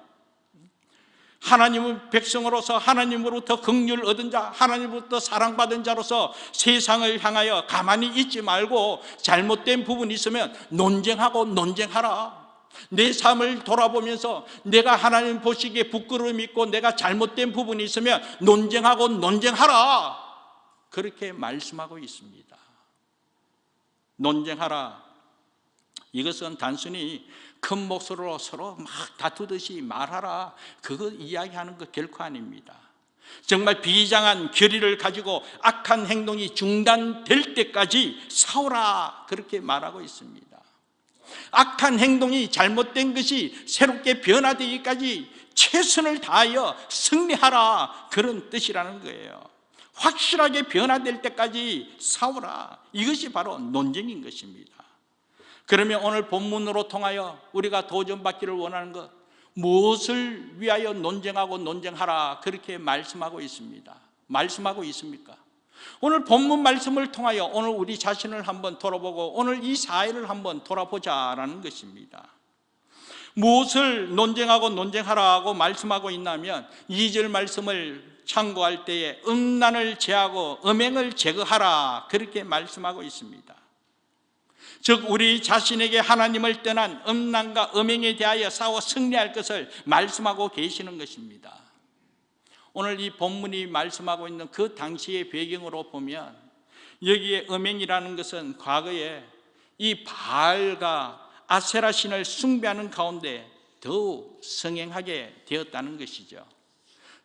하나님의 백성으로서 하나님으로부터 긍휼을 얻은 자, 하나님으로부터 사랑받은 자로서 세상을 향하여 가만히 있지 말고 잘못된 부분이 있으면 논쟁하고 논쟁하라. 내 삶을 돌아보면서 내가 하나님 보시기에 부끄러움이 있고 내가 잘못된 부분이 있으면 논쟁하고 논쟁하라, 그렇게 말씀하고 있습니다. 논쟁하라, 이것은 단순히 큰 목소리로 서로 막 다투듯이 말하라, 그거 이야기하는 거 결코 아닙니다. 정말 비장한 결의를 가지고 악한 행동이 중단될 때까지 싸우라, 그렇게 말하고 있습니다. 악한 행동이, 잘못된 것이 새롭게 변화되기까지 최선을 다하여 승리하라, 그런 뜻이라는 거예요. 확실하게 변화될 때까지 싸우라, 이것이 바로 논쟁인 것입니다. 그러면 오늘 본문으로 통하여 우리가 도전받기를 원하는 것, 무엇을 위하여 논쟁하고 논쟁하라, 그렇게 말씀하고 있습니다. 말씀하고 있습니까? 오늘 본문 말씀을 통하여 오늘 우리 자신을 한번 돌아보고 오늘 이 사회를 한번 돌아보자라는 것입니다. 무엇을 논쟁하고 논쟁하라고 말씀하고 있냐면 2절 말씀을 참고할 때에 음란을 제하고 음행을 제거하라, 그렇게 말씀하고 있습니다. 즉 우리 자신에게 하나님을 떠난 음란과 음행에 대하여 싸워 승리할 것을 말씀하고 계시는 것입니다. 오늘 이 본문이 말씀하고 있는 그 당시의 배경으로 보면 여기에 음행이라는 것은 과거에 이 바알과 아세라 신을 숭배하는 가운데 더욱 성행하게 되었다는 것이죠.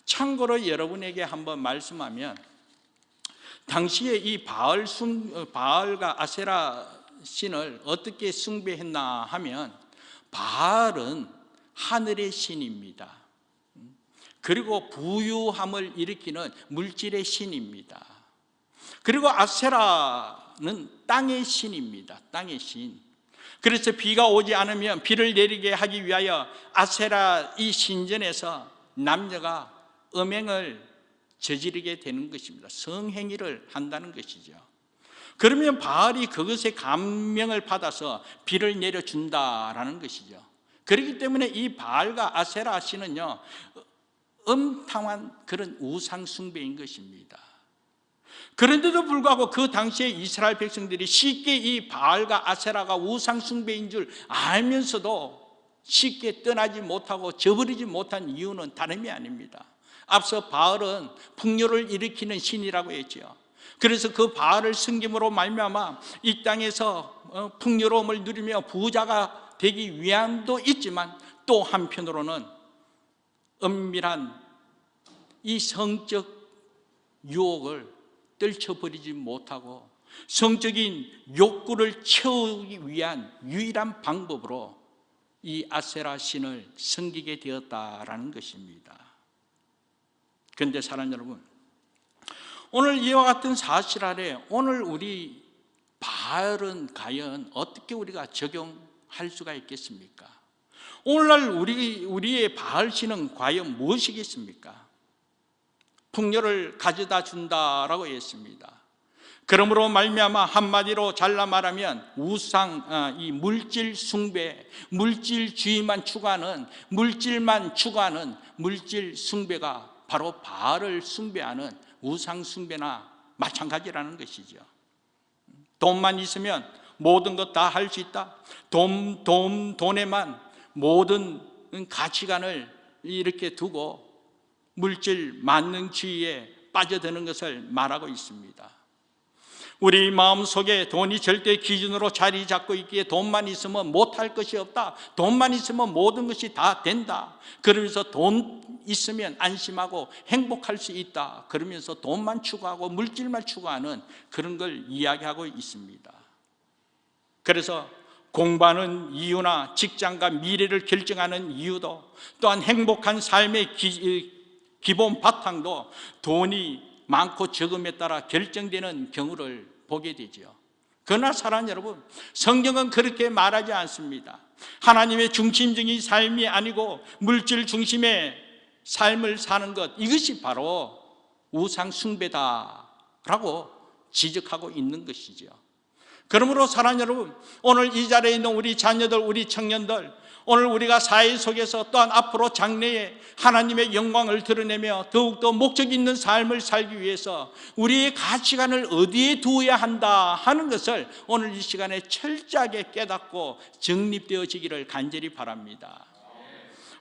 참고로 여러분에게 한번 말씀하면 당시에 이 바알과 아세라 신을 어떻게 숭배했나 하면 바알은 하늘의 신입니다. 그리고 부유함을 일으키는 물질의 신입니다. 그리고 아세라는 땅의 신입니다. 땅의 신. 그래서 비가 오지 않으면 비를 내리게 하기 위하여 아세라 이 신전에서 남녀가 음행을 저지르게 되는 것입니다. 성행위를 한다는 것이죠. 그러면 바알이 그것에 감명을 받아서 비를 내려준다라는 것이죠. 그렇기 때문에 이 바알과 아세라 신은요, 음탕한 그런 우상 숭배인 것입니다. 그런데도 불구하고 그 당시에 이스라엘 백성들이 쉽게 이 바알과 아세라가 우상 숭배인 줄 알면서도 쉽게 떠나지 못하고 저버리지 못한 이유는 다름이 아닙니다. 앞서 바알은 풍요를 일으키는 신이라고 했죠. 그래서 그 바알을 섬김으로 말미암아 이 땅에서 풍요로움을 누리며 부자가 되기 위함도 있지만, 또 한편으로는 은밀한 이 성적 유혹을 떨쳐버리지 못하고 성적인 욕구를 채우기 위한 유일한 방법으로 이 아세라 신을 섬기게 되었다라는 것입니다. 그런데 사랑하는 여러분, 오늘 이와 같은 사실 아래 오늘 우리 바알은 과연 어떻게 우리가 적용할 수가 있겠습니까? 오늘날 우리의 바알 신은 과연 무엇이겠습니까? 풍요를 가져다 준다라고 했습니다. 그러므로 말미암아 한마디로 잘라 말하면 우상, 이 물질 숭배, 물질주의만 추구하는, 물질만 추구하는 물질 숭배가 바로 바알을 숭배하는 우상 숭배나 마찬가지라는 것이죠. 돈만 있으면 모든 것 다 할 수 있다. 돈에만 모든 가치관을 이렇게 두고 물질 만능주의에 빠져드는 것을 말하고 있습니다. 우리 마음속에 돈이 절대 기준으로 자리 잡고 있기에 돈만 있으면 못할 것이 없다. 돈만 있으면 모든 것이 다 된다. 그러면서 돈 있으면 안심하고 행복할 수 있다. 그러면서 돈만 추구하고 물질만 추구하는 그런 걸 이야기하고 있습니다. 그래서 공부하는 이유나 직장과 미래를 결정하는 이유도, 또한 행복한 삶의 기본 바탕도 돈이 많고 적음에 따라 결정되는 경우를 보게 되죠. 그러나 사랑하는 여러분, 성경은 그렇게 말하지 않습니다. 하나님의 중심적인 삶이 아니고 물질 중심의 삶을 사는 것, 이것이 바로 우상 숭배다라고 지적하고 있는 것이죠. 그러므로 사랑하는 여러분, 오늘 이 자리에 있는 우리 자녀들, 우리 청년들, 오늘 우리가 사회 속에서 또한 앞으로 장래에 하나님의 영광을 드러내며 더욱더 목적 있는 삶을 살기 위해서 우리의 가치관을 어디에 두어야 한다 하는 것을 오늘 이 시간에 철저하게 깨닫고 정립되어지기를 간절히 바랍니다.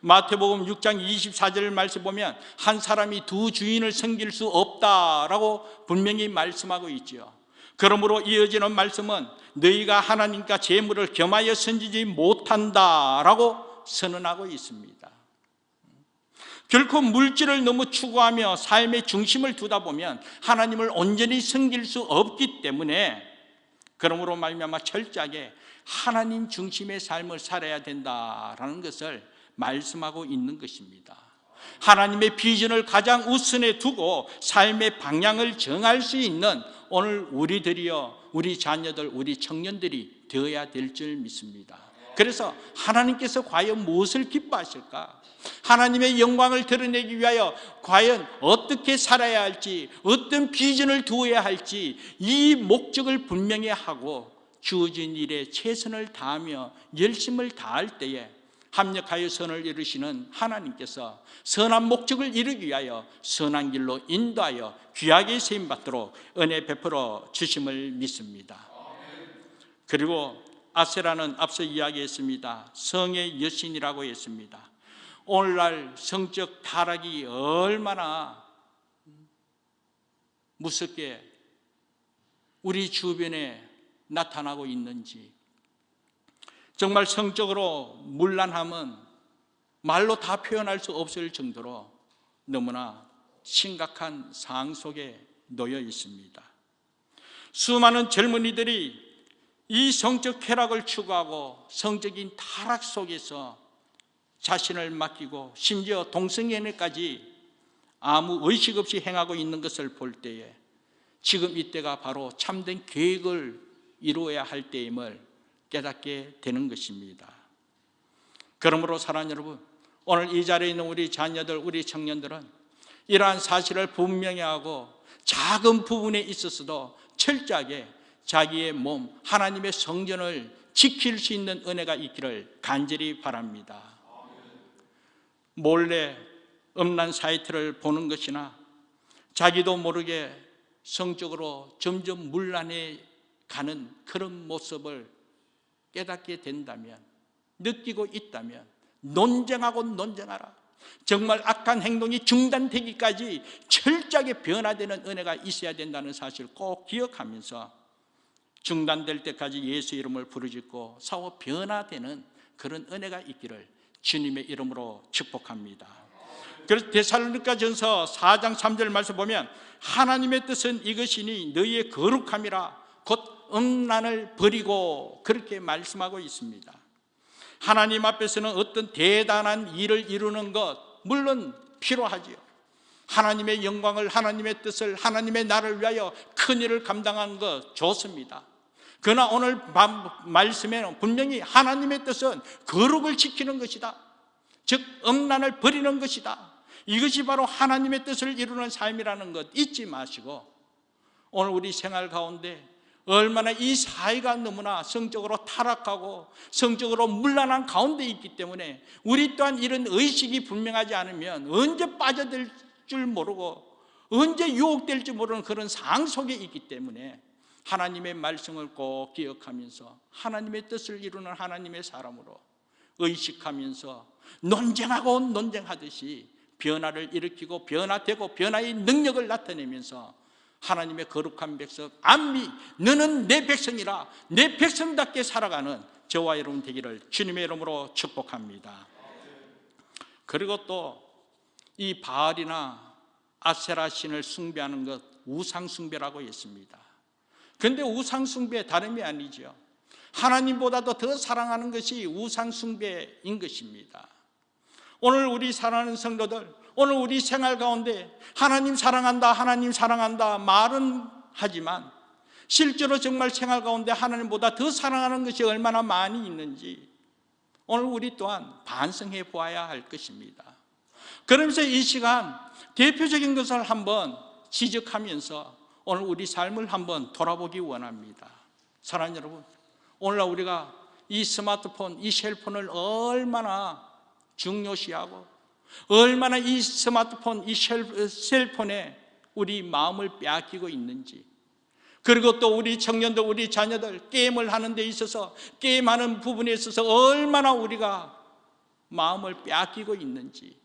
마태복음 6장 24절 말씀 보면 한 사람이 두 주인을 섬길 수 없다라고 분명히 말씀하고 있죠. 그러므로 이어지는 말씀은 너희가 하나님과 재물을 겸하여 섬기지 못한다라고 선언하고 있습니다. 결코 물질을 너무 추구하며 삶의 중심을 두다 보면 하나님을 온전히 섬길 수 없기 때문에, 그러므로 말미암아 철저하게 하나님 중심의 삶을 살아야 된다라는 것을 말씀하고 있는 것입니다. 하나님의 비전을 가장 우선에 두고 삶의 방향을 정할 수 있는 오늘 우리들이여, 우리 자녀들, 우리 청년들이 되어야 될 줄 믿습니다. 그래서 하나님께서 과연 무엇을 기뻐하실까? 하나님의 영광을 드러내기 위하여 과연 어떻게 살아야 할지, 어떤 비전을 두어야 할지 이 목적을 분명히 하고 주어진 일에 최선을 다하며 열심을 다할 때에 합력하여 선을 이루시는 하나님께서 선한 목적을 이루기 위하여 선한 길로 인도하여 귀하게 세임받도록 은혜 베풀어 주심을 믿습니다. 그리고 아세라는 앞서 이야기했습니다. 성의 여신이라고 했습니다. 오늘날 성적 타락이 얼마나 무섭게 우리 주변에 나타나고 있는지, 정말 성적으로 문란함은 말로 다 표현할 수 없을 정도로 너무나 심각한 상황 속에 놓여 있습니다. 수많은 젊은이들이 이 성적 쾌락을 추구하고 성적인 타락 속에서 자신을 맡기고 심지어 동성연애까지 아무 의식 없이 행하고 있는 것을 볼 때에 지금 이때가 바로 참된 계획을 이루어야 할 때임을 깨닫게 되는 것입니다. 그러므로 사랑하는 여러분, 오늘 이 자리에 있는 우리 자녀들, 우리 청년들은 이러한 사실을 분명히 하고 작은 부분에 있어서도 철저하게 자기의 몸, 하나님의 성전을 지킬 수 있는 은혜가 있기를 간절히 바랍니다. 몰래 음란 사이트를 보는 것이나 자기도 모르게 성적으로 점점 문란해 가는 그런 모습을 깨닫게 된다면, 느끼고 있다면 논쟁하고 논쟁하라. 정말 악한 행동이 중단되기까지 철저하게 변화되는 은혜가 있어야 된다는 사실을 꼭 기억하면서 중단될 때까지 예수 이름을 부르짖고 싸워 변화되는 그런 은혜가 있기를 주님의 이름으로 축복합니다. 그래서 데살로니가전서 4장 3절 말씀 보면 하나님의 뜻은 이것이니 너희의 거룩함이라 곧 음란을 버리고 그렇게 말씀하고 있습니다. 하나님 앞에서는 어떤 대단한 일을 이루는 것 물론 필요하지요. 하나님의 영광을, 하나님의 뜻을, 하나님의 나를 위하여 큰 일을 감당하는 것 좋습니다. 그러나 오늘 말씀에는 분명히 하나님의 뜻은 거룩을 지키는 것이다. 즉 음란을 버리는 것이다. 이것이 바로 하나님의 뜻을 이루는 삶이라는 것 잊지 마시고, 오늘 우리 생활 가운데 얼마나 이 사회가 너무나 성적으로 타락하고 성적으로 문란한 가운데 있기 때문에 우리 또한 이런 의식이 분명하지 않으면 언제 빠져들 줄 모르고 언제 유혹될 줄 모르는 그런 상황 속에 있기 때문에 하나님의 말씀을 꼭 기억하면서 하나님의 뜻을 이루는 하나님의 사람으로 의식하면서 논쟁하고 논쟁하듯이 변화를 일으키고 변화되고 변화의 능력을 나타내면서 하나님의 거룩한 백성, 암미 너는 내 백성이라, 내 백성답게 살아가는 저와 여러분 되기를 주님의 이름으로 축복합니다. 그리고 또 이 바알이나 아세라 신을 숭배하는 것 우상 숭배라고 했습니다. 그런데 우상 숭배 다름이 아니죠. 하나님보다도 더 사랑하는 것이 우상 숭배인 것입니다. 오늘 우리 사랑하는 성도들, 오늘 우리 생활 가운데 하나님 사랑한다, 하나님 사랑한다 말은 하지만 실제로 정말 생활 가운데 하나님보다 더 사랑하는 것이 얼마나 많이 있는지 오늘 우리 또한 반성해 보아야 할 것입니다. 그러면서 이 시간 대표적인 것을 한번 지적하면서 오늘 우리 삶을 한번 돌아보기 원합니다. 사랑하는 여러분, 오늘날 우리가 이 스마트폰, 이 셀폰을 얼마나 중요시하고 얼마나 이 스마트폰, 이 셀폰에 우리 마음을 빼앗기고 있는지, 그리고 또 우리 청년들, 우리 자녀들 게임을 하는 데 있어서 게임하는 부분에 있어서 얼마나 우리가 마음을 빼앗기고 있는지,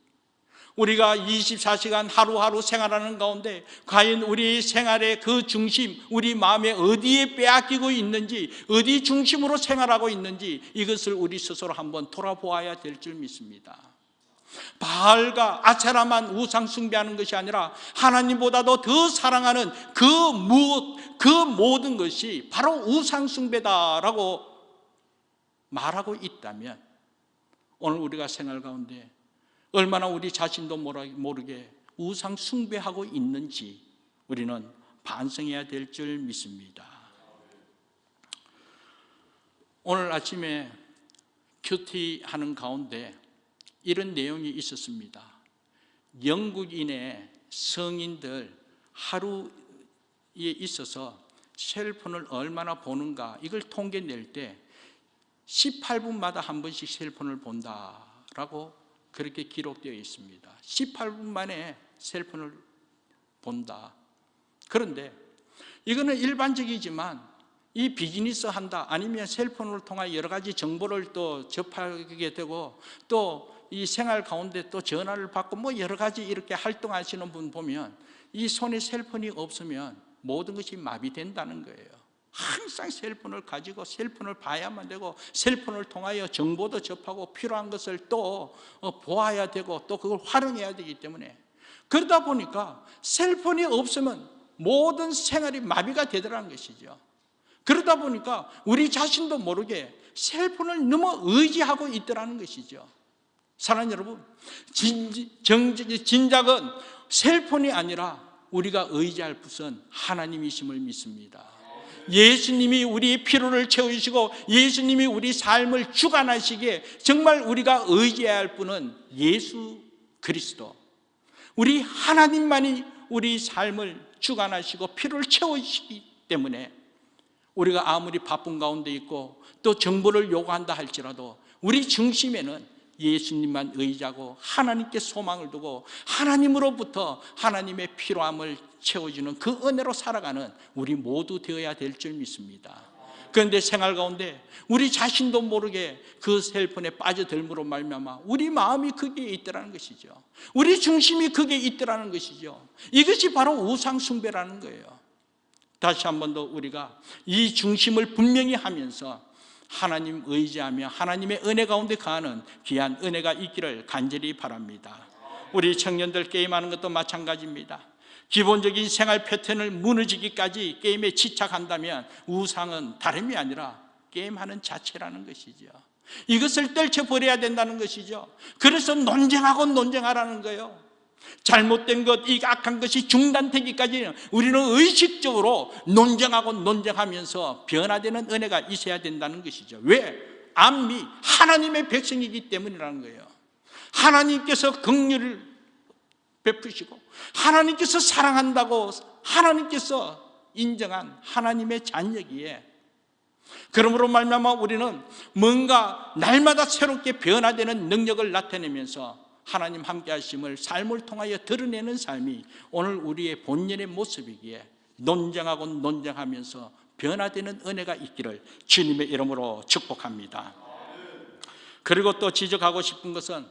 우리가 24시간 하루하루 생활하는 가운데 과연 우리 생활의 그 중심, 우리 마음에 어디에 빼앗기고 있는지, 어디 중심으로 생활하고 있는지 이것을 우리 스스로 한번 돌아보아야 될 줄 믿습니다. 바알과 아세라만 우상 숭배하는 것이 아니라 하나님보다도 더 사랑하는 그 모든 것이 바로 우상 숭배다라고 말하고 있다면 오늘 우리가 생활 가운데 얼마나 우리 자신도 모르게 우상 숭배하고 있는지 우리는 반성해야 될 줄 믿습니다. 오늘 아침에 큐티하는 가운데 이런 내용이 있었습니다. 영국인의 성인들 하루에 있어서 셀폰을 얼마나 보는가 이걸 통계 낼 때 18분마다 한 번씩 셀폰을 본다라고 그렇게 기록되어 있습니다. 18분 만에 셀폰을 본다. 그런데 이거는 일반적이지만 이 비즈니스 한다, 아니면 셀폰을 통해 여러 가지 정보를 또 접하게 되고 또 이 생활 가운데 또 전화를 받고 뭐 여러 가지 이렇게 활동하시는 분 보면 이 손에 셀폰이 없으면 모든 것이 마비된다는 거예요. 항상 셀폰을 가지고 셀폰을 봐야만 되고 셀폰을 통하여 정보도 접하고 필요한 것을 또 보아야 되고 또 그걸 활용해야 되기 때문에 그러다 보니까 셀폰이 없으면 모든 생활이 마비가 되더라는 것이죠. 그러다 보니까 우리 자신도 모르게 셀폰을 너무 의지하고 있더라는 것이죠. 사랑하는 여러분, 진작은 셀폰이 아니라 우리가 의지할 것은 하나님이심을 믿습니다. 예수님이 우리의 피로를 채우시고 예수님이 우리 삶을 주관하시기에 정말 우리가 의지해야 할 분은 예수 그리스도, 우리 하나님만이 우리 삶을 주관하시고 피로를 채우시기 때문에 우리가 아무리 바쁜 가운데 있고 또 정보를 요구한다 할지라도 우리 중심에는 예수님만 의지하고 하나님께 소망을 두고 하나님으로부터 하나님의 필요함을 채워주는 그 은혜로 살아가는 우리 모두 되어야 될 줄 믿습니다. 그런데 생활 가운데 우리 자신도 모르게 그 셀폰에 빠져들므로 말미암아 우리 마음이 거기에 있더라는 것이죠. 우리 중심이 거기에 있더라는 것이죠. 이것이 바로 우상 숭배라는 거예요. 다시 한 번 더 우리가 이 중심을 분명히 하면서 하나님 의지하며 하나님의 은혜 가운데 거하는 귀한 은혜가 있기를 간절히 바랍니다. 우리 청년들 게임하는 것도 마찬가지입니다. 기본적인 생활 패턴을 무너지기까지 게임에 집착한다면 우상은 다름이 아니라 게임하는 자체라는 것이죠. 이것을 떨쳐버려야 된다는 것이죠. 그래서 논쟁하고 논쟁하라는 거예요. 잘못된 것, 이 악한 것이 중단되기까지는 우리는 의식적으로 논쟁하고 논쟁하면서 변화되는 은혜가 있어야 된다는 것이죠. 왜? 암미 하나님의 백성이기 때문이라는 거예요. 하나님께서 긍휼을 베푸시고 하나님께서 사랑한다고 하나님께서 인정한 하나님의 자녀기에, 그러므로 말미암아 우리는 뭔가 날마다 새롭게 변화되는 능력을 나타내면서 하나님 함께 하심을 삶을 통하여 드러내는 삶이 오늘 우리의 본연의 모습이기에 논쟁하고 논쟁하면서 변화되는 은혜가 있기를 주님의 이름으로 축복합니다. 그리고 또 지적하고 싶은 것은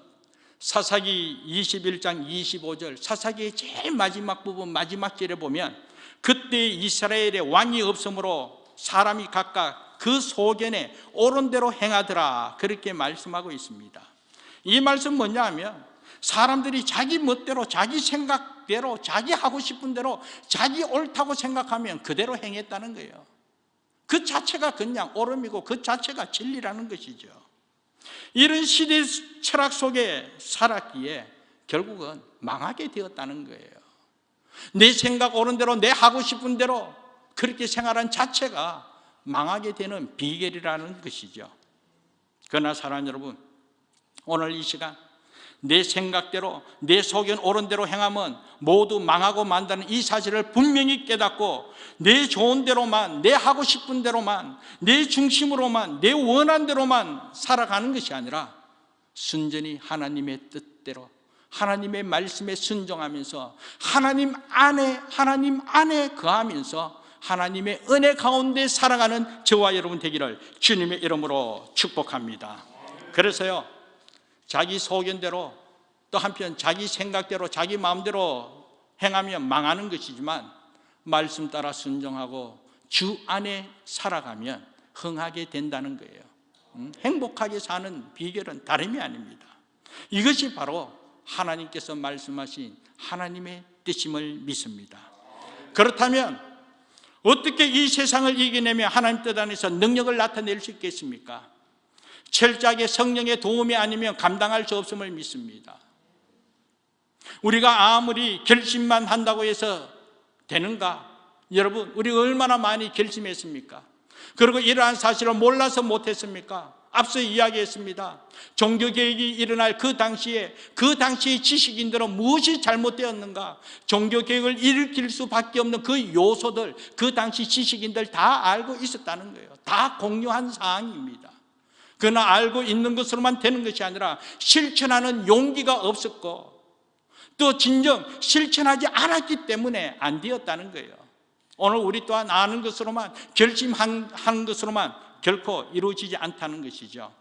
사사기 21장 25절, 사사기의 제일 마지막 부분 마지막 절에 보면 그때 이스라엘에 왕이 없으므로 사람이 각각 그 소견에 옳은 대로 행하더라, 그렇게 말씀하고 있습니다. 이 말씀 뭐냐 하면 사람들이 자기 멋대로 자기 생각대로 자기 하고 싶은 대로 자기 옳다고 생각하면 그대로 행했다는 거예요. 그 자체가 그냥 옳음이고 그 자체가 진리라는 것이죠. 이런 시대 철학 속에 살았기에 결국은 망하게 되었다는 거예요. 내 생각 옳은 대로 내 하고 싶은 대로 그렇게 생활한 자체가 망하게 되는 비결이라는 것이죠. 그러나 사랑하는 여러분, 오늘 이 시간 내 생각대로 내 소견 옳은 대로 행하면 모두 망하고 만다는 이 사실을 분명히 깨닫고 내 좋은 대로만, 내 하고 싶은 대로만, 내 중심으로만, 내 원한 대로만 살아가는 것이 아니라 순전히 하나님의 뜻대로 하나님의 말씀에 순종하면서 하나님 안에 거하면서 하나님의 은혜 가운데 살아가는 저와 여러분 되기를 주님의 이름으로 축복합니다. 그래서요, 자기 소견대로 또 한편 자기 생각대로 자기 마음대로 행하면 망하는 것이지만 말씀 따라 순종하고 주 안에 살아가면 흥하게 된다는 거예요. 행복하게 사는 비결은 다름이 아닙니다. 이것이 바로 하나님께서 말씀하신 하나님의 뜻임을 믿습니다. 그렇다면 어떻게 이 세상을 이겨내며 하나님 뜻 안에서 능력을 나타낼 수 있겠습니까? 철저하게 성령의 도움이 아니면 감당할 수 없음을 믿습니다. 우리가 아무리 결심만 한다고 해서 되는가? 여러분, 우리 얼마나 많이 결심했습니까? 그리고 이러한 사실을 몰라서 못했습니까? 앞서 이야기했습니다. 종교개혁이 일어날 그 당시에 지식인들은 무엇이 잘못되었는가? 종교개혁을 일으킬 수밖에 없는 그 요소들, 그 당시 지식인들 다 알고 있었다는 거예요. 다 공유한 사항입니다. 그러나 알고 있는 것으로만 되는 것이 아니라 실천하는 용기가 없었고 또 진정 실천하지 않았기 때문에 안 되었다는 거예요. 오늘 우리 또한 아는 것으로만, 결심한 것으로만 결코 이루어지지 않다는 것이죠.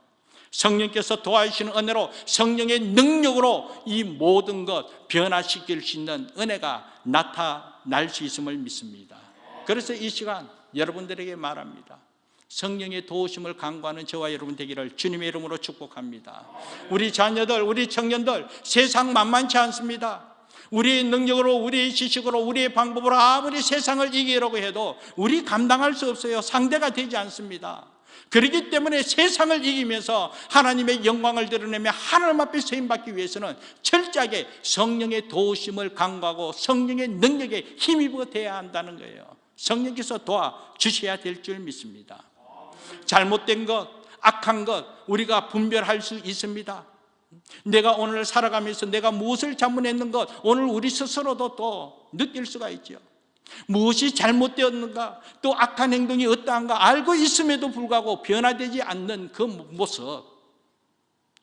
성령께서 도와주시는 은혜로, 성령의 능력으로 이 모든 것 변화시킬 수 있는 은혜가 나타날 수 있음을 믿습니다. 그래서 이 시간 여러분들에게 말합니다. 성령의 도우심을 간구하는 저와 여러분 되기를 주님의 이름으로 축복합니다. 우리 자녀들, 우리 청년들, 세상 만만치 않습니다. 우리의 능력으로, 우리의 지식으로, 우리의 방법으로 아무리 세상을 이기려고 해도 우리 감당할 수 없어요. 상대가 되지 않습니다. 그렇기 때문에 세상을 이기면서 하나님의 영광을 드러내며 하나님 앞에 세임받기 위해서는 철저하게 성령의 도우심을 간구하고 성령의 능력에 힘입어 돼야 한다는 거예요. 성령께서 도와주셔야 될 줄 믿습니다. 잘못된 것, 악한 것 우리가 분별할 수 있습니다. 내가 오늘 살아가면서 내가 무엇을 잘못했는 것 오늘 우리 스스로도 또 느낄 수가 있죠. 무엇이 잘못되었는가, 또 악한 행동이 어떠한가 알고 있음에도 불구하고 변화되지 않는 그 모습,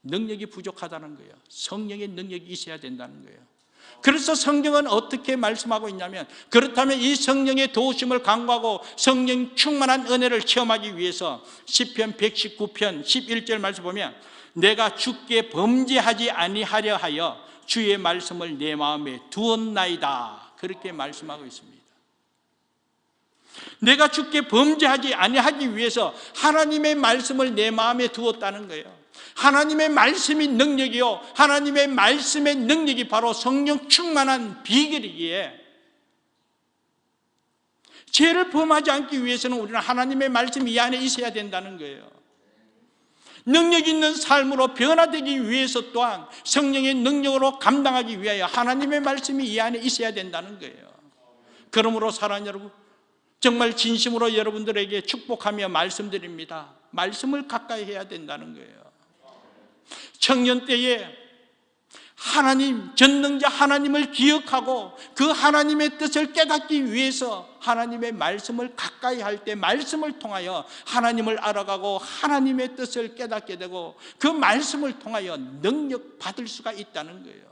능력이 부족하다는 거예요. 성령의 능력이 있어야 된다는 거예요. 그래서 성경은 어떻게 말씀하고 있냐면, 그렇다면 이 성령의 도우심을 간구하고 성령 충만한 은혜를 체험하기 위해서 시편 119편 11절 말씀 보면, 내가 주께 범죄하지 아니하려 하여 주의 말씀을 내 마음에 두었나이다, 그렇게 말씀하고 있습니다. 내가 주께 범죄하지 아니하기 위해서 하나님의 말씀을 내 마음에 두었다는 거예요. 하나님의 말씀이 능력이요, 하나님의 말씀의 능력이 바로 성령 충만한 비결이기에, 죄를 범하지 않기 위해서는 우리는 하나님의 말씀이 이 안에 있어야 된다는 거예요. 능력 있는 삶으로 변화되기 위해서 또한 성령의 능력으로 감당하기 위하여 하나님의 말씀이 이 안에 있어야 된다는 거예요. 그러므로 사랑하는 여러분, 정말 진심으로 여러분들에게 축복하며 말씀드립니다. 말씀을 가까이 해야 된다는 거예요. 청년 때에 하나님, 전능자 하나님을 기억하고 그 하나님의 뜻을 깨닫기 위해서 하나님의 말씀을 가까이 할 때 말씀을 통하여 하나님을 알아가고 하나님의 뜻을 깨닫게 되고 그 말씀을 통하여 능력 받을 수가 있다는 거예요.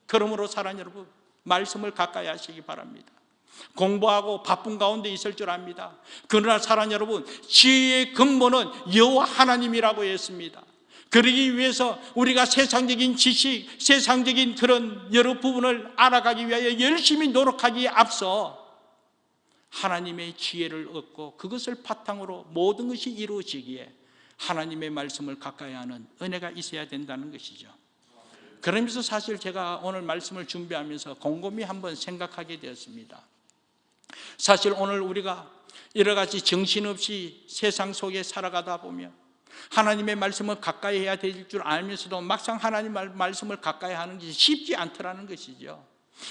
그러므로 사랑하는 여러분, 말씀을 가까이 하시기 바랍니다. 공부하고 바쁜 가운데 있을 줄 압니다. 그러나 사랑하는 여러분, 지혜의 근본은 여호와 하나님이라고 했습니다. 그러기 위해서 우리가 세상적인 지식, 세상적인 그런 여러 부분을 알아가기 위하여 열심히 노력하기에 앞서 하나님의 지혜를 얻고 그것을 바탕으로 모든 것이 이루어지기에 하나님의 말씀을 가까이 하는 은혜가 있어야 된다는 것이죠. 그러면서 사실 제가 오늘 말씀을 준비하면서 곰곰이 한번 생각하게 되었습니다. 사실 오늘 우리가 여러 가지 정신없이 세상 속에 살아가다 보면 하나님의 말씀을 가까이 해야 될 줄 알면서도 막상 하나님의 말씀을 가까이 하는 것이 쉽지 않더라는 것이죠.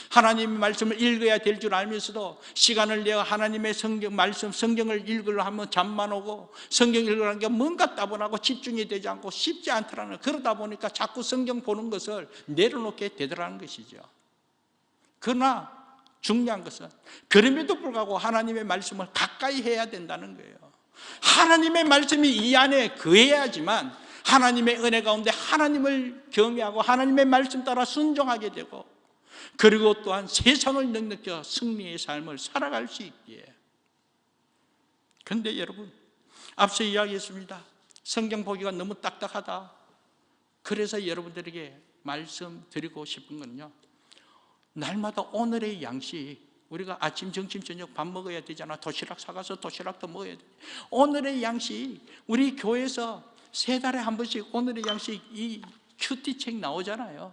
하나님의 말씀을 읽어야 될 줄 알면서도 시간을 내어 하나님의 성경을 읽으려 하면 잠만 오고, 성경 읽으라는 게 뭔가 따분하고 집중이 되지 않고 쉽지 않더라는, 그러다 보니까 자꾸 성경 보는 것을 내려놓게 되더라는 것이죠. 그러나 중요한 것은 그럼에도 불구하고 하나님의 말씀을 가까이 해야 된다는 거예요. 하나님의 말씀이 이 안에 거해야지만 하나님의 은혜 가운데 하나님을 경외하고 하나님의 말씀 따라 순종하게 되고, 그리고 또한 세상을 능력하여 승리의 삶을 살아갈 수 있기에. 그런데 여러분, 앞서 이야기했습니다. 성경 보기가 너무 딱딱하다. 그래서 여러분들에게 말씀드리고 싶은 건요, 날마다 오늘의 양식, 우리가 아침, 점심, 저녁 밥 먹어야 되잖아. 도시락 사가서 도시락도 먹어야 돼. 오늘의 양식, 우리 교회에서 3달에 한 번씩 오늘의 양식 이 큐티책 나오잖아요.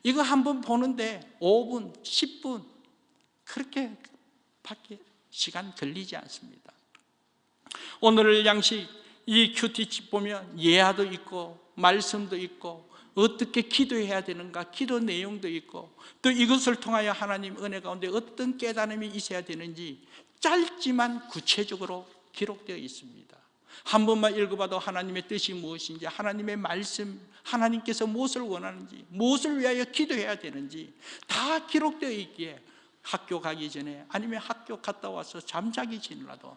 이거 한 번 보는데 5분, 10분 그렇게 밖에 시간 걸리지 않습니다. 오늘의 양식, 이 큐티책 보면 예화도 있고 말씀도 있고 어떻게 기도해야 되는가, 기도 내용도 있고, 또 이것을 통하여 하나님 은혜 가운데 어떤 깨달음이 있어야 되는지 짧지만 구체적으로 기록되어 있습니다. 한 번만 읽어봐도 하나님의 뜻이 무엇인지, 하나님의 말씀, 하나님께서 무엇을 원하는지, 무엇을 위하여 기도해야 되는지 다 기록되어 있기에 학교 가기 전에, 아니면 학교 갔다 와서 잠자기 전이라도,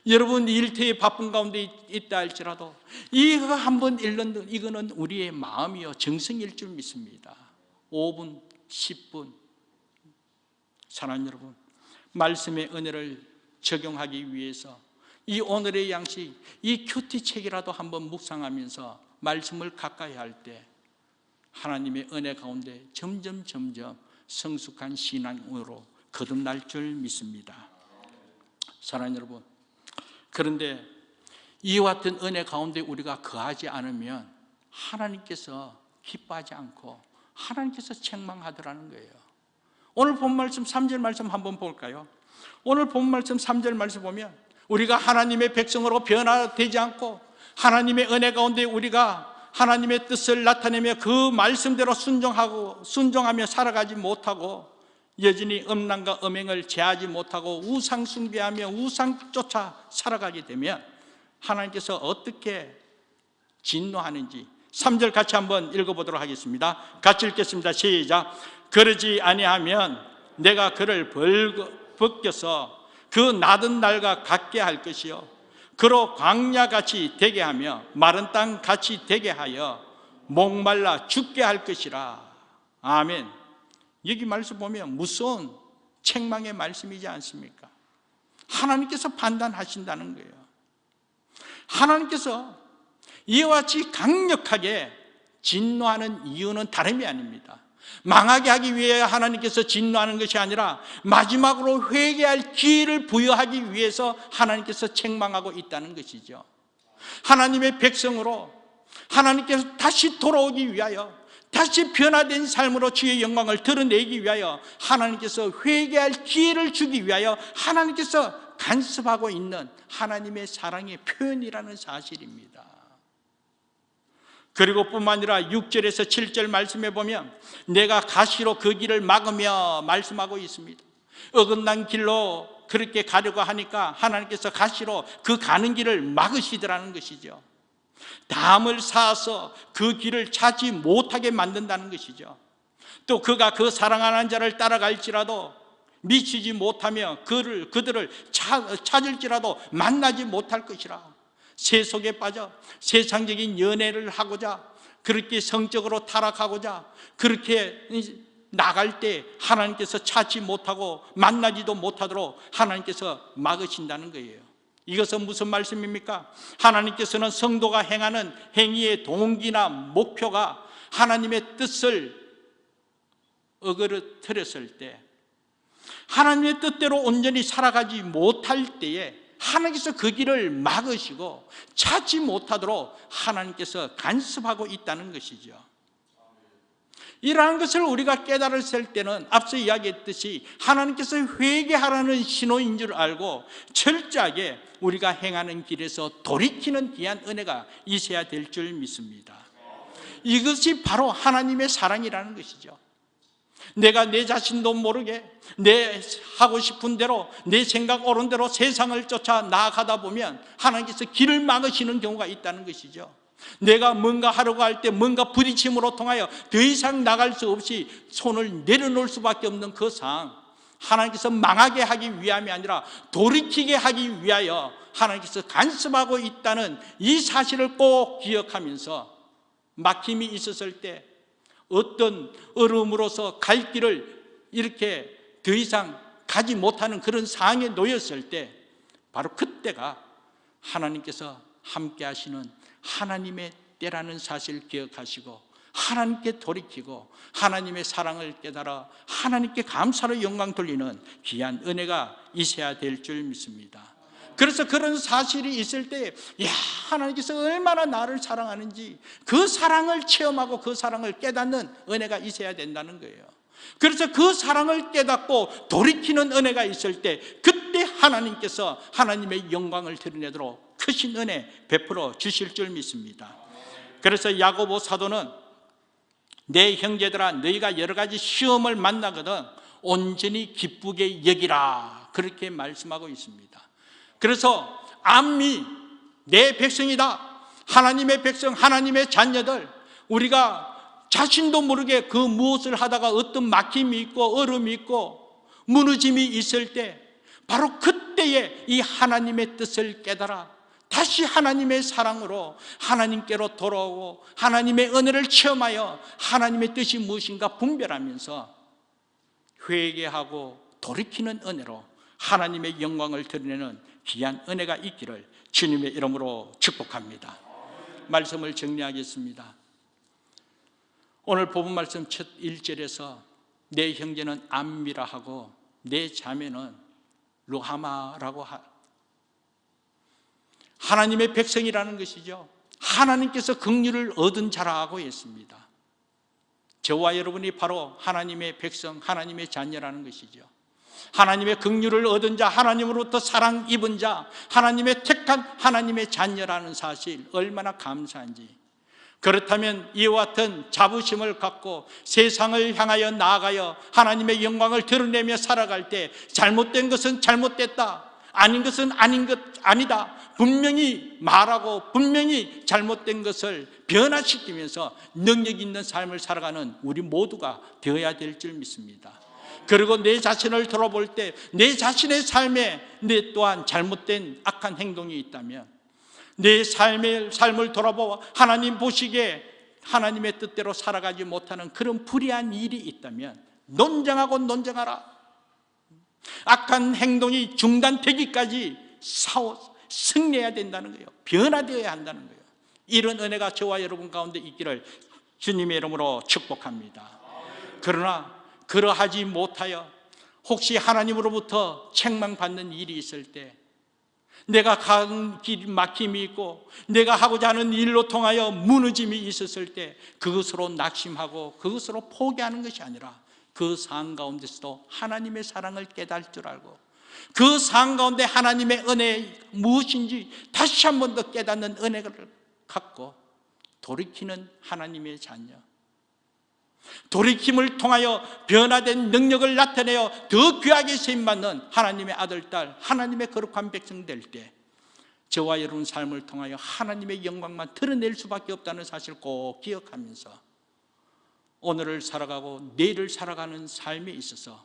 여러분 일터에 바쁜 가운데 있다 할지라도 이거 한번 읽는, 이거는 우리의 마음이요 정성일 줄 믿습니다. 5분, 10분. 사랑하는 여러분, 말씀의 은혜를 적용하기 위해서 이 오늘의 양식, 이 큐티책이라도 한번 묵상하면서 말씀을 가까이 할 때 하나님의 은혜 가운데 점점 성숙한 신앙으로 거듭날 줄 믿습니다. 사랑하는 여러분, 그런데 이와 같은 은혜 가운데 우리가 거하지 않으면 하나님께서 기뻐하지 않고 하나님께서 책망하더라는 거예요. 오늘 본 말씀 3절 말씀 한번 볼까요? 오늘 본 말씀 3절 말씀 보면 우리가 하나님의 백성으로 변화되지 않고 하나님의 은혜 가운데 우리가 하나님의 뜻을 나타내며 그 말씀대로 순종하며 살아가지 못하고 여전히 음란과 음행을 제하지 못하고 우상 숭배하며 우상 쫓아 살아가게 되면 하나님께서 어떻게 진노하는지 3절 같이 한번 읽어보도록 하겠습니다. 같이 읽겠습니다. 시작. 그러지 아니하면 내가 그를 벗겨서 그 나던 날과 같게 할 것이요 그로 광야같이 되게 하며 마른 땅같이 되게 하여 목말라 죽게 할 것이라. 아멘. 여기 말씀 보면 무서운 책망의 말씀이지 않습니까? 하나님께서 판단하신다는 거예요. 하나님께서 이와 같이 강력하게 진노하는 이유는 다름이 아닙니다. 망하게 하기 위해 하나님께서 진노하는 것이 아니라 마지막으로 회개할 기회를 부여하기 위해서 하나님께서 책망하고 있다는 것이죠. 하나님의 백성으로 하나님께서 다시 돌아오기 위하여 다시 변화된 삶으로 주의 영광을 드러내기 위하여 하나님께서 회개할 기회를 주기 위하여 하나님께서 간섭하고 있는 하나님의 사랑의 표현이라는 사실입니다. 그리고 뿐만 아니라 6절에서 7절 말씀에 보면 내가 가시로 그 길을 막으며 말씀하고 있습니다. 어긋난 길로 그렇게 가려고 하니까 하나님께서 가시로 그 가는 길을 막으시더라는 것이죠. 담을 쌓아서 그 길을 찾지 못하게 만든다는 것이죠. 또 그가 그 사랑하는 자를 따라갈지라도 미치지 못하며 그들을 찾을지라도 만나지 못할 것이라. 세속에 빠져 세상적인 연애를 하고자 그렇게 성적으로 타락하고자 그렇게 나갈 때 하나님께서 찾지 못하고 만나지도 못하도록 하나님께서 막으신다는 거예요. 이것은 무슨 말씀입니까? 하나님께서는 성도가 행하는 행위의 동기나 목표가 하나님의 뜻을 어그러뜨렸을 때 하나님의 뜻대로 온전히 살아가지 못할 때에 하나님께서 그 길을 막으시고 찾지 못하도록 하나님께서 간섭하고 있다는 것이죠. 이러한 것을 우리가 깨달았을 때는 앞서 이야기했듯이 하나님께서 회개하라는 신호인 줄 알고 철저하게 우리가 행하는 길에서 돌이키는 귀한 은혜가 있어야 될 줄 믿습니다. 이것이 바로 하나님의 사랑이라는 것이죠. 내가 내 자신도 모르게 내 하고 싶은 대로 내 생각 옳은 대로 세상을 쫓아 나아가다 보면 하나님께서 길을 막으시는 경우가 있다는 것이죠. 내가 뭔가 하려고 할 때 뭔가 부딪힘으로 통하여 더 이상 나갈 수 없이 손을 내려놓을 수밖에 없는 그 상황, 하나님께서 망하게 하기 위함이 아니라 돌이키게 하기 위하여 하나님께서 간섭하고 있다는 이 사실을 꼭 기억하면서 막힘이 있었을 때 어떤 얼음으로서 갈 길을 이렇게 더 이상 가지 못하는 그런 상황에 놓였을 때 바로 그때가 하나님께서 함께 하시는 하나님의 때라는 사실을 기억하시고 하나님께 돌이키고 하나님의 사랑을 깨달아 하나님께 감사로 영광 돌리는 귀한 은혜가 있어야 될 줄 믿습니다. 그래서 그런 사실이 있을 때 하나님께서 얼마나 나를 사랑하는지 그 사랑을 체험하고 그 사랑을 깨닫는 은혜가 있어야 된다는 거예요. 그래서 그 사랑을 깨닫고 돌이키는 은혜가 있을 때 그때 하나님께서 하나님의 영광을 드러내도록 크신 은혜 베풀어 주실 줄 믿습니다. 그래서 야고보 사도는 내 형제들아 너희가 여러 가지 시험을 만나거든 온전히 기쁘게 여기라 그렇게 말씀하고 있습니다. 그래서 암미 내 백성이다, 하나님의 백성, 하나님의 자녀들, 우리가 자신도 모르게 그 무엇을 하다가 어떤 막힘이 있고 얼음이 있고 무너짐이 있을 때 바로 그때에 이 하나님의 뜻을 깨달아 다시 하나님의 사랑으로 하나님께로 돌아오고 하나님의 은혜를 체험하여 하나님의 뜻이 무엇인가 분별하면서 회개하고 돌이키는 은혜로 하나님의 영광을 드러내는 귀한 은혜가 있기를 주님의 이름으로 축복합니다. 말씀을 정리하겠습니다. 오늘 본문 말씀 첫 1절에서 내 형제는 암미라 하고 내 자매는 루하마라고 하나님의 백성이라는 것이죠. 하나님께서 긍휼을 얻은 자라고 했습니다. 저와 여러분이 바로 하나님의 백성, 하나님의 자녀라는 것이죠. 하나님의 긍휼을 얻은 자, 하나님으로부터 사랑 입은 자, 하나님의 택한 하나님의 자녀라는 사실 얼마나 감사한지. 그렇다면 이와 같은 자부심을 갖고 세상을 향하여 나아가여 하나님의 영광을 드러내며 살아갈 때 잘못된 것은 잘못됐다, 아닌 것은 아니다 분명히 말하고 분명히 잘못된 것을 변화시키면서 능력 있는 삶을 살아가는 우리 모두가 되어야 될 줄 믿습니다. 그리고 내 자신을 돌아볼 때 내 자신의 삶에 내 또한 잘못된 악한 행동이 있다면, 내 삶을 돌아보아 하나님 보시기에 하나님의 뜻대로 살아가지 못하는 그런 불의한 일이 있다면 논쟁하고 논쟁하라. 악한 행동이 중단되기까지 승리해야 된다는 거예요. 변화되어야 한다는 거예요. 이런 은혜가 저와 여러분 가운데 있기를 주님의 이름으로 축복합니다. 그러나 그러하지 못하여 혹시 하나님으로부터 책망받는 일이 있을 때, 내가 가는 길 막힘이 있고 내가 하고자 하는 일로 통하여 무너짐이 있었을 때 그것으로 낙심하고 그것으로 포기하는 것이 아니라 그 상황 가운데서도 하나님의 사랑을 깨달을 줄 알고 그 상황 가운데 하나님의 은혜 무엇인지 다시 한 번 더 깨닫는 은혜를 갖고 돌이키는 하나님의 자녀, 돌이킴을 통하여 변화된 능력을 나타내어 더 귀하게 쓰임받는 하나님의 아들, 딸, 하나님의 거룩한 백성 될 때 저와 여러분 삶을 통하여 하나님의 영광만 드러낼 수밖에 없다는 사실을 꼭 기억하면서 오늘을 살아가고 내일을 살아가는 삶에 있어서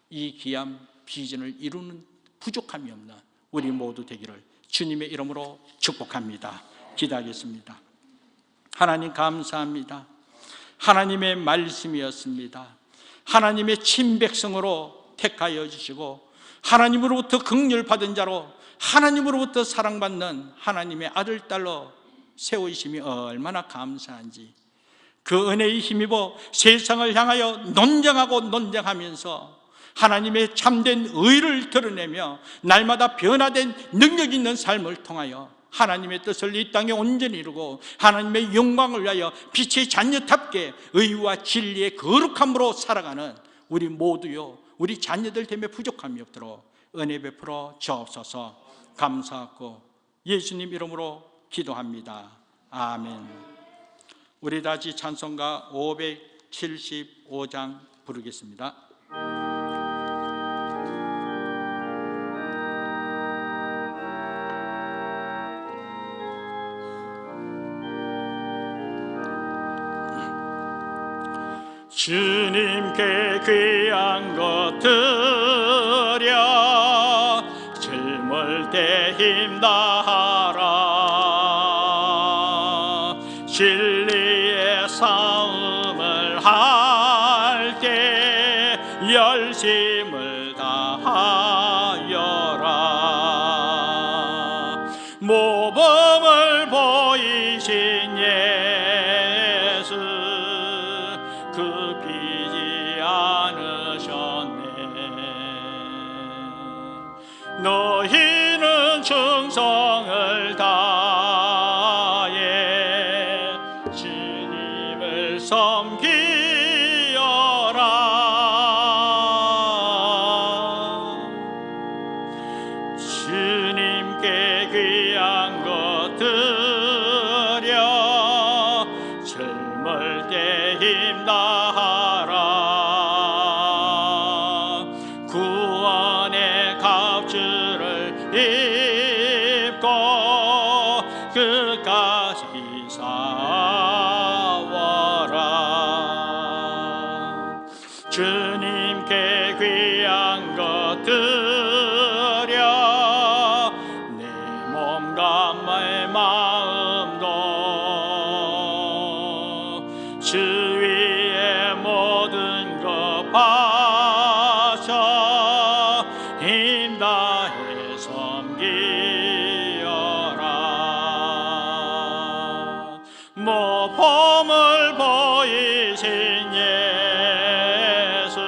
이 귀한 비전을 이루는 부족함이 없는 우리 모두 되기를 주님의 이름으로 축복합니다. 기도하겠습니다. 하나님 감사합니다. 하나님의 말씀이었습니다. 하나님의 친백성으로 택하여 주시고 하나님으로부터 긍휼 받은 자로 하나님으로부터 사랑받는 하나님의 아들, 딸로 세우심이 얼마나 감사한지, 그 은혜에 힘입어 세상을 향하여 논쟁하고 논쟁하면서 하나님의 참된 의를 드러내며 날마다 변화된 능력 있는 삶을 통하여 하나님의 뜻을 이 땅에 온전히 이루고 하나님의 영광을 위하여 빛의 자녀답게 의와 진리의 거룩함으로 살아가는 우리 모두요, 우리 자녀들 때문에 부족함이 없도록 은혜 베풀어 주옵소서. 감사하고 예수님 이름으로 기도합니다. 아멘. 우리 다시 찬송가 575장 부르겠습니다. 주님께 귀한 것 드려 젊을 때 힘다하라. 진리의 싸움을 할 때 열심을 다하여라. 모범을 보이신 예수 굽히지 않으셨네. 너희는 충성을 다해 주님을 섬기어라. 주님께 귀한 것 드려 젊을 때 힘다하라. 구원의 값줄을 입고 끝까지 싸워라. 주님께 귀한 것 드려 내 몸과 내 마음도 주 위에 모든 것 바쳐 힘다해 섬기어라. 모범을 보이신 예수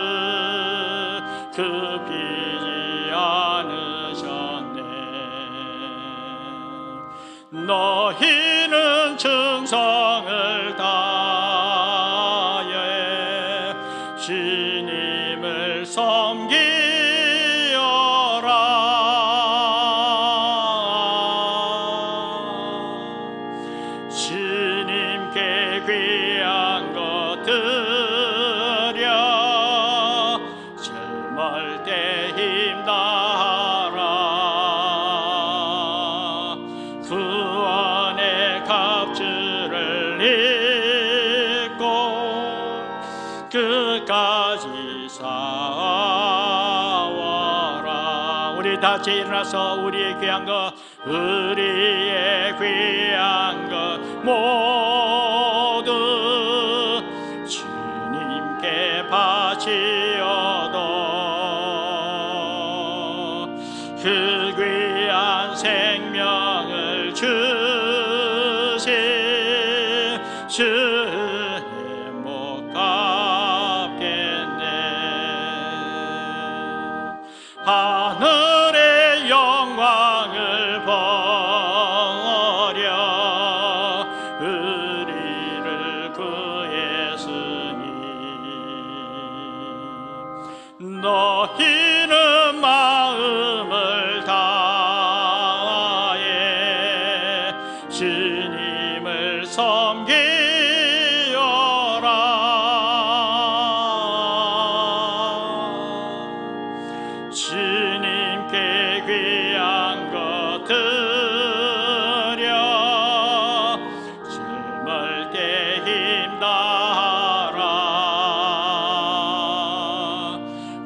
굽히지 않으셨네. 너희는 충성을 다해 주님을 섬기어라. 주님께 우리 다 같이 일어나서 우리의 귀한 것, 우리의 귀한 것 모두 주님께 바치어도 그 귀한 생명을 주신 주님 못 갚겠네. 하늘의 영광을 버려 우리를 구했으니 너희는 마음을 다해 주님을 섬기어라. 주님께 귀한 것 드려 젊을 때 힘다하라.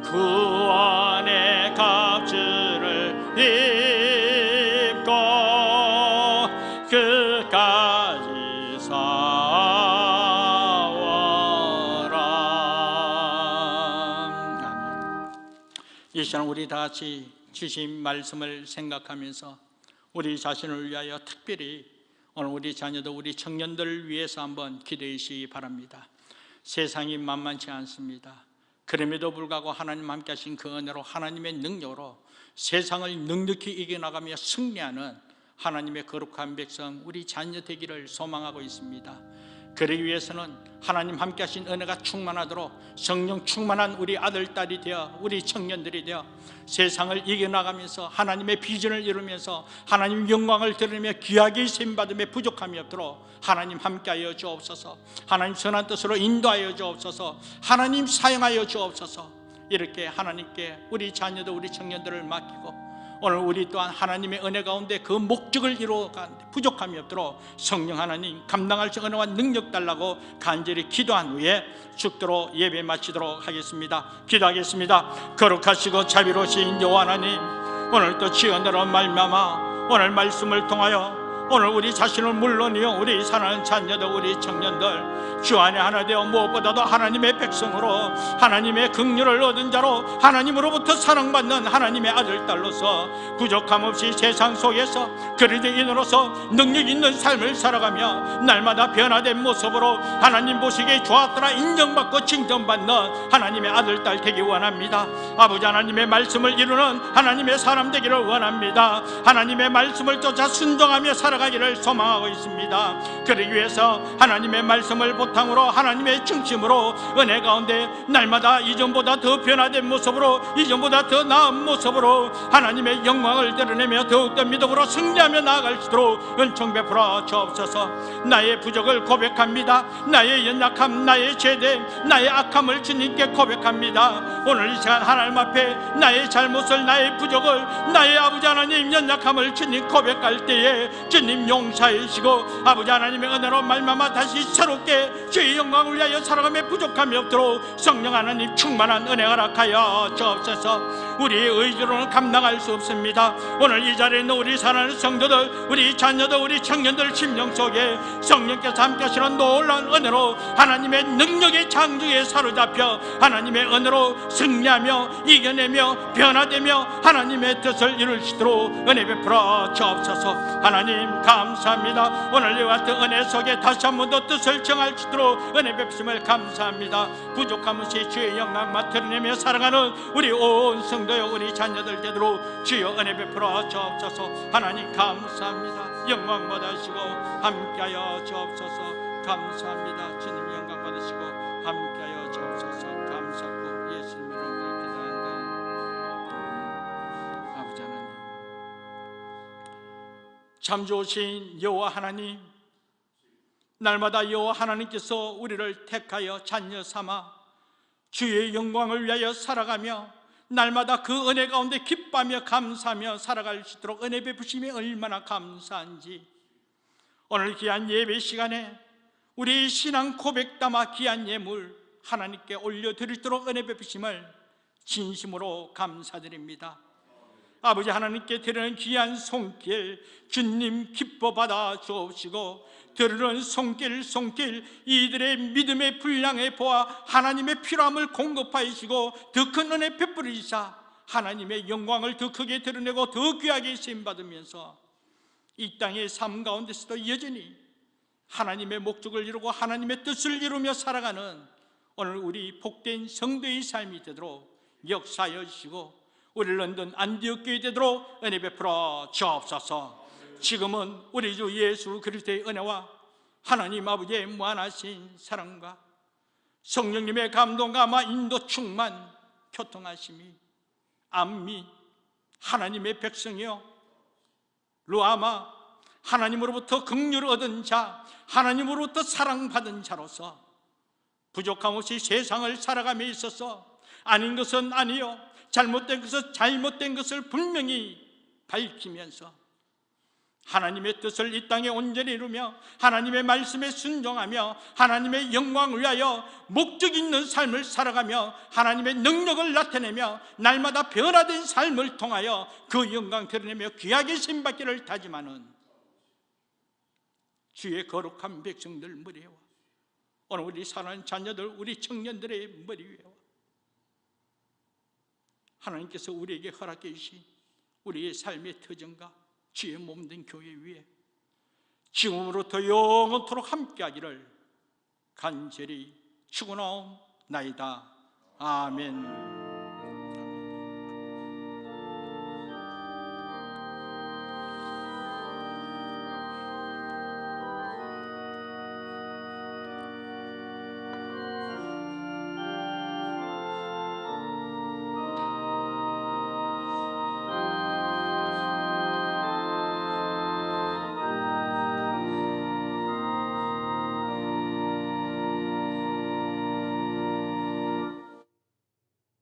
구원의 값줄을 입고 끝까지 싸워라. 아멘. 이 시간 우리 다 같이 주신 말씀을 생각하면서 우리 자신을 위하여 특별히 오늘 우리 자녀들, 우리 청년들을 위해서 한번 기도해 주시기 바랍니다. 세상이 만만치 않습니다. 그럼에도 불구하고 하나님 함께 하신 그 은혜로, 하나님의 능력으로 세상을 넉넉히 이겨나가며 승리하는 하나님의 거룩한 백성, 우리 자녀 되기를 소망하고 있습니다. 그러기 위해서는 하나님 함께 하신 은혜가 충만하도록 성령 충만한 우리 아들, 딸이 되어 우리 청년들이 되어 세상을 이겨나가면서 하나님의 비전을 이루면서 하나님 영광을 드러내며 귀하게 쓰임받음에 부족함이 없도록 하나님 함께하여 주옵소서. 하나님 선한 뜻으로 인도하여 주옵소서. 하나님 사용하여 주옵소서. 이렇게 하나님께 우리 자녀들, 우리 청년들을 맡기고 오늘 우리 또한 하나님의 은혜 가운데 그 목적을 이루어가는데 부족함이 없도록 성령 하나님 감당할 수 은혜와 능력 달라고 간절히 기도한 후에 죽도록 예배 마치도록 하겠습니다. 기도하겠습니다. 거룩하시고 자비로우신 여호와 하나님, 오늘 또 지은대로 말미암아 오늘 말씀을 통하여 오늘 우리 자신을 물론이요 우리 사랑하는 자녀들, 우리 청년들 주 안에 하나 되어 무엇보다도 하나님의 백성으로 하나님의 긍휼을 얻은 자로 하나님으로부터 사랑받는 하나님의 아들, 딸로서 부족함 없이 세상 속에서 그리스도인으로서 능력 있는 삶을 살아가며 날마다 변화된 모습으로 하나님 보시기에 좋았더라 인정받고 칭찬받는 하나님의 아들, 딸 되기 원합니다. 아버지 하나님의 말씀을 이루는 하나님의 사람 되기를 원합니다. 하나님의 말씀을 쫓아 순종하며 살아가기를 소망하고 있습니다. 그러기 위해서 하나님의 말씀을 바탕으로 하나님의 중심으로 은혜 가운데 날마다 이전보다 더 변화된 모습으로, 이전보다 더 나은 모습으로 하나님의 영광을 드러내며 더욱더 믿음으로 승리하며 나아갈 수 있도록 은총 베풀어 주옵소서. 나의 부족을 고백합니다. 나의 연약함, 나의 죄됨, 나의 악함을 주님께 고백합니다. 오늘 이 시간 하나님 앞에 나의 잘못을, 나의 부족을, 나의 아버지 하나님 연약함을 주님 고백할 때에 주님 용서해 주시고 아버지 하나님의 은혜로 말미암아 다시 새롭게 주의 영광을 위하여 살아가며 부족함이 없도록 성령 하나님 충만한 은혜 허락하여 주옵소서. 우리의 의지로는 감당할 수 없습니다. 오늘 이 자리에 있는 우리 사랑하는 성도들, 우리 자녀들, 우리 청년들 심령 속에 성령께서 함께 하시는 놀라운 은혜로 하나님의 능력의 창조에 사로잡혀 하나님의 은혜로 승리하며 이겨내며 변화되며 하나님의 뜻을 이룰 수 있도록 은혜 베풀어 주옵소서. 하나님 감사합니다. 오늘 이와 같은 은혜 속에 다시 한 번 더 뜻을 정할 수 있도록 은혜 베푸심을 감사합니다. 부족함 없이 주의 영광만 드러내며 살아가는 우리 온 성도여 우리 자녀들 되도록 주여 은혜 베풀어 주옵소서. 하나님 감사합니다. 영광 받으시고 함께하여 주옵소서. 감사합니다. 주님 영광 받으시고 함께하여 주옵소서. 감사하고 예수님 이름으로 기도한다. 아버지 하나님, 참 좋으신 여호와 하나님, 날마다 여호와 하나님께서 우리를 택하여 자녀 삼아 주의 영광을 위하여 살아가며 날마다 그 은혜 가운데 기뻐하며 감사하며 살아갈 수 있도록 은혜 베푸심이 얼마나 감사한지 오늘 귀한 예배 시간에 우리 신앙 고백 담아 귀한 예물 하나님께 올려드리도록 은혜 베푸심을 진심으로 감사드립니다. 아버지 하나님께 드리는 귀한 손길 주님 기뻐 받아 주옵시고, 드리는 손길 이들의 믿음의 분량에 보아 하나님의 필요함을 공급하시고 더 큰 은혜 베풀으시사 하나님의 영광을 더 크게 드러내고 더 귀하게 쓰임받으면서 이 땅의 삶 가운데서도 여전히 하나님의 목적을 이루고 하나님의 뜻을 이루며 살아가는 오늘 우리 복된 성도의 삶이 되도록 역사하여 주시고, 우리 런던 안디옥 교회 되도록 은혜 베풀어 주옵소서. 지금은 우리 주 예수 그리스도의 은혜와 하나님 아버지의 무한하신 사랑과 성령님의 감동과 인도 충만 교통하심이 암미 하나님의 백성이요 루아마 하나님으로부터 긍휼을 얻은 자, 하나님으로부터 사랑받은 자로서 부족함 없이 세상을 살아감에 있어서 아닌 것은 아니요, 잘못된 것은 잘못된 것을 분명히 밝히면서 하나님의 뜻을 이 땅에 온전히 이루며 하나님의 말씀에 순종하며 하나님의 영광을 위하여 목적 있는 삶을 살아가며 하나님의 능력을 나타내며 날마다 변화된 삶을 통하여 그 영광 드러내며 귀하게 신받기를 다짐하는 주의 거룩한 백성들 머리와 오늘 우리 사랑하는 자녀들, 우리 청년들의 머리 위에와 하나님께서 우리에게 허락해 주신 우리의 삶의 터전과 주의 몸된 교회 위에 지금으로부터 영원토록 함께하기를 간절히 축원하옵나이다. 아멘.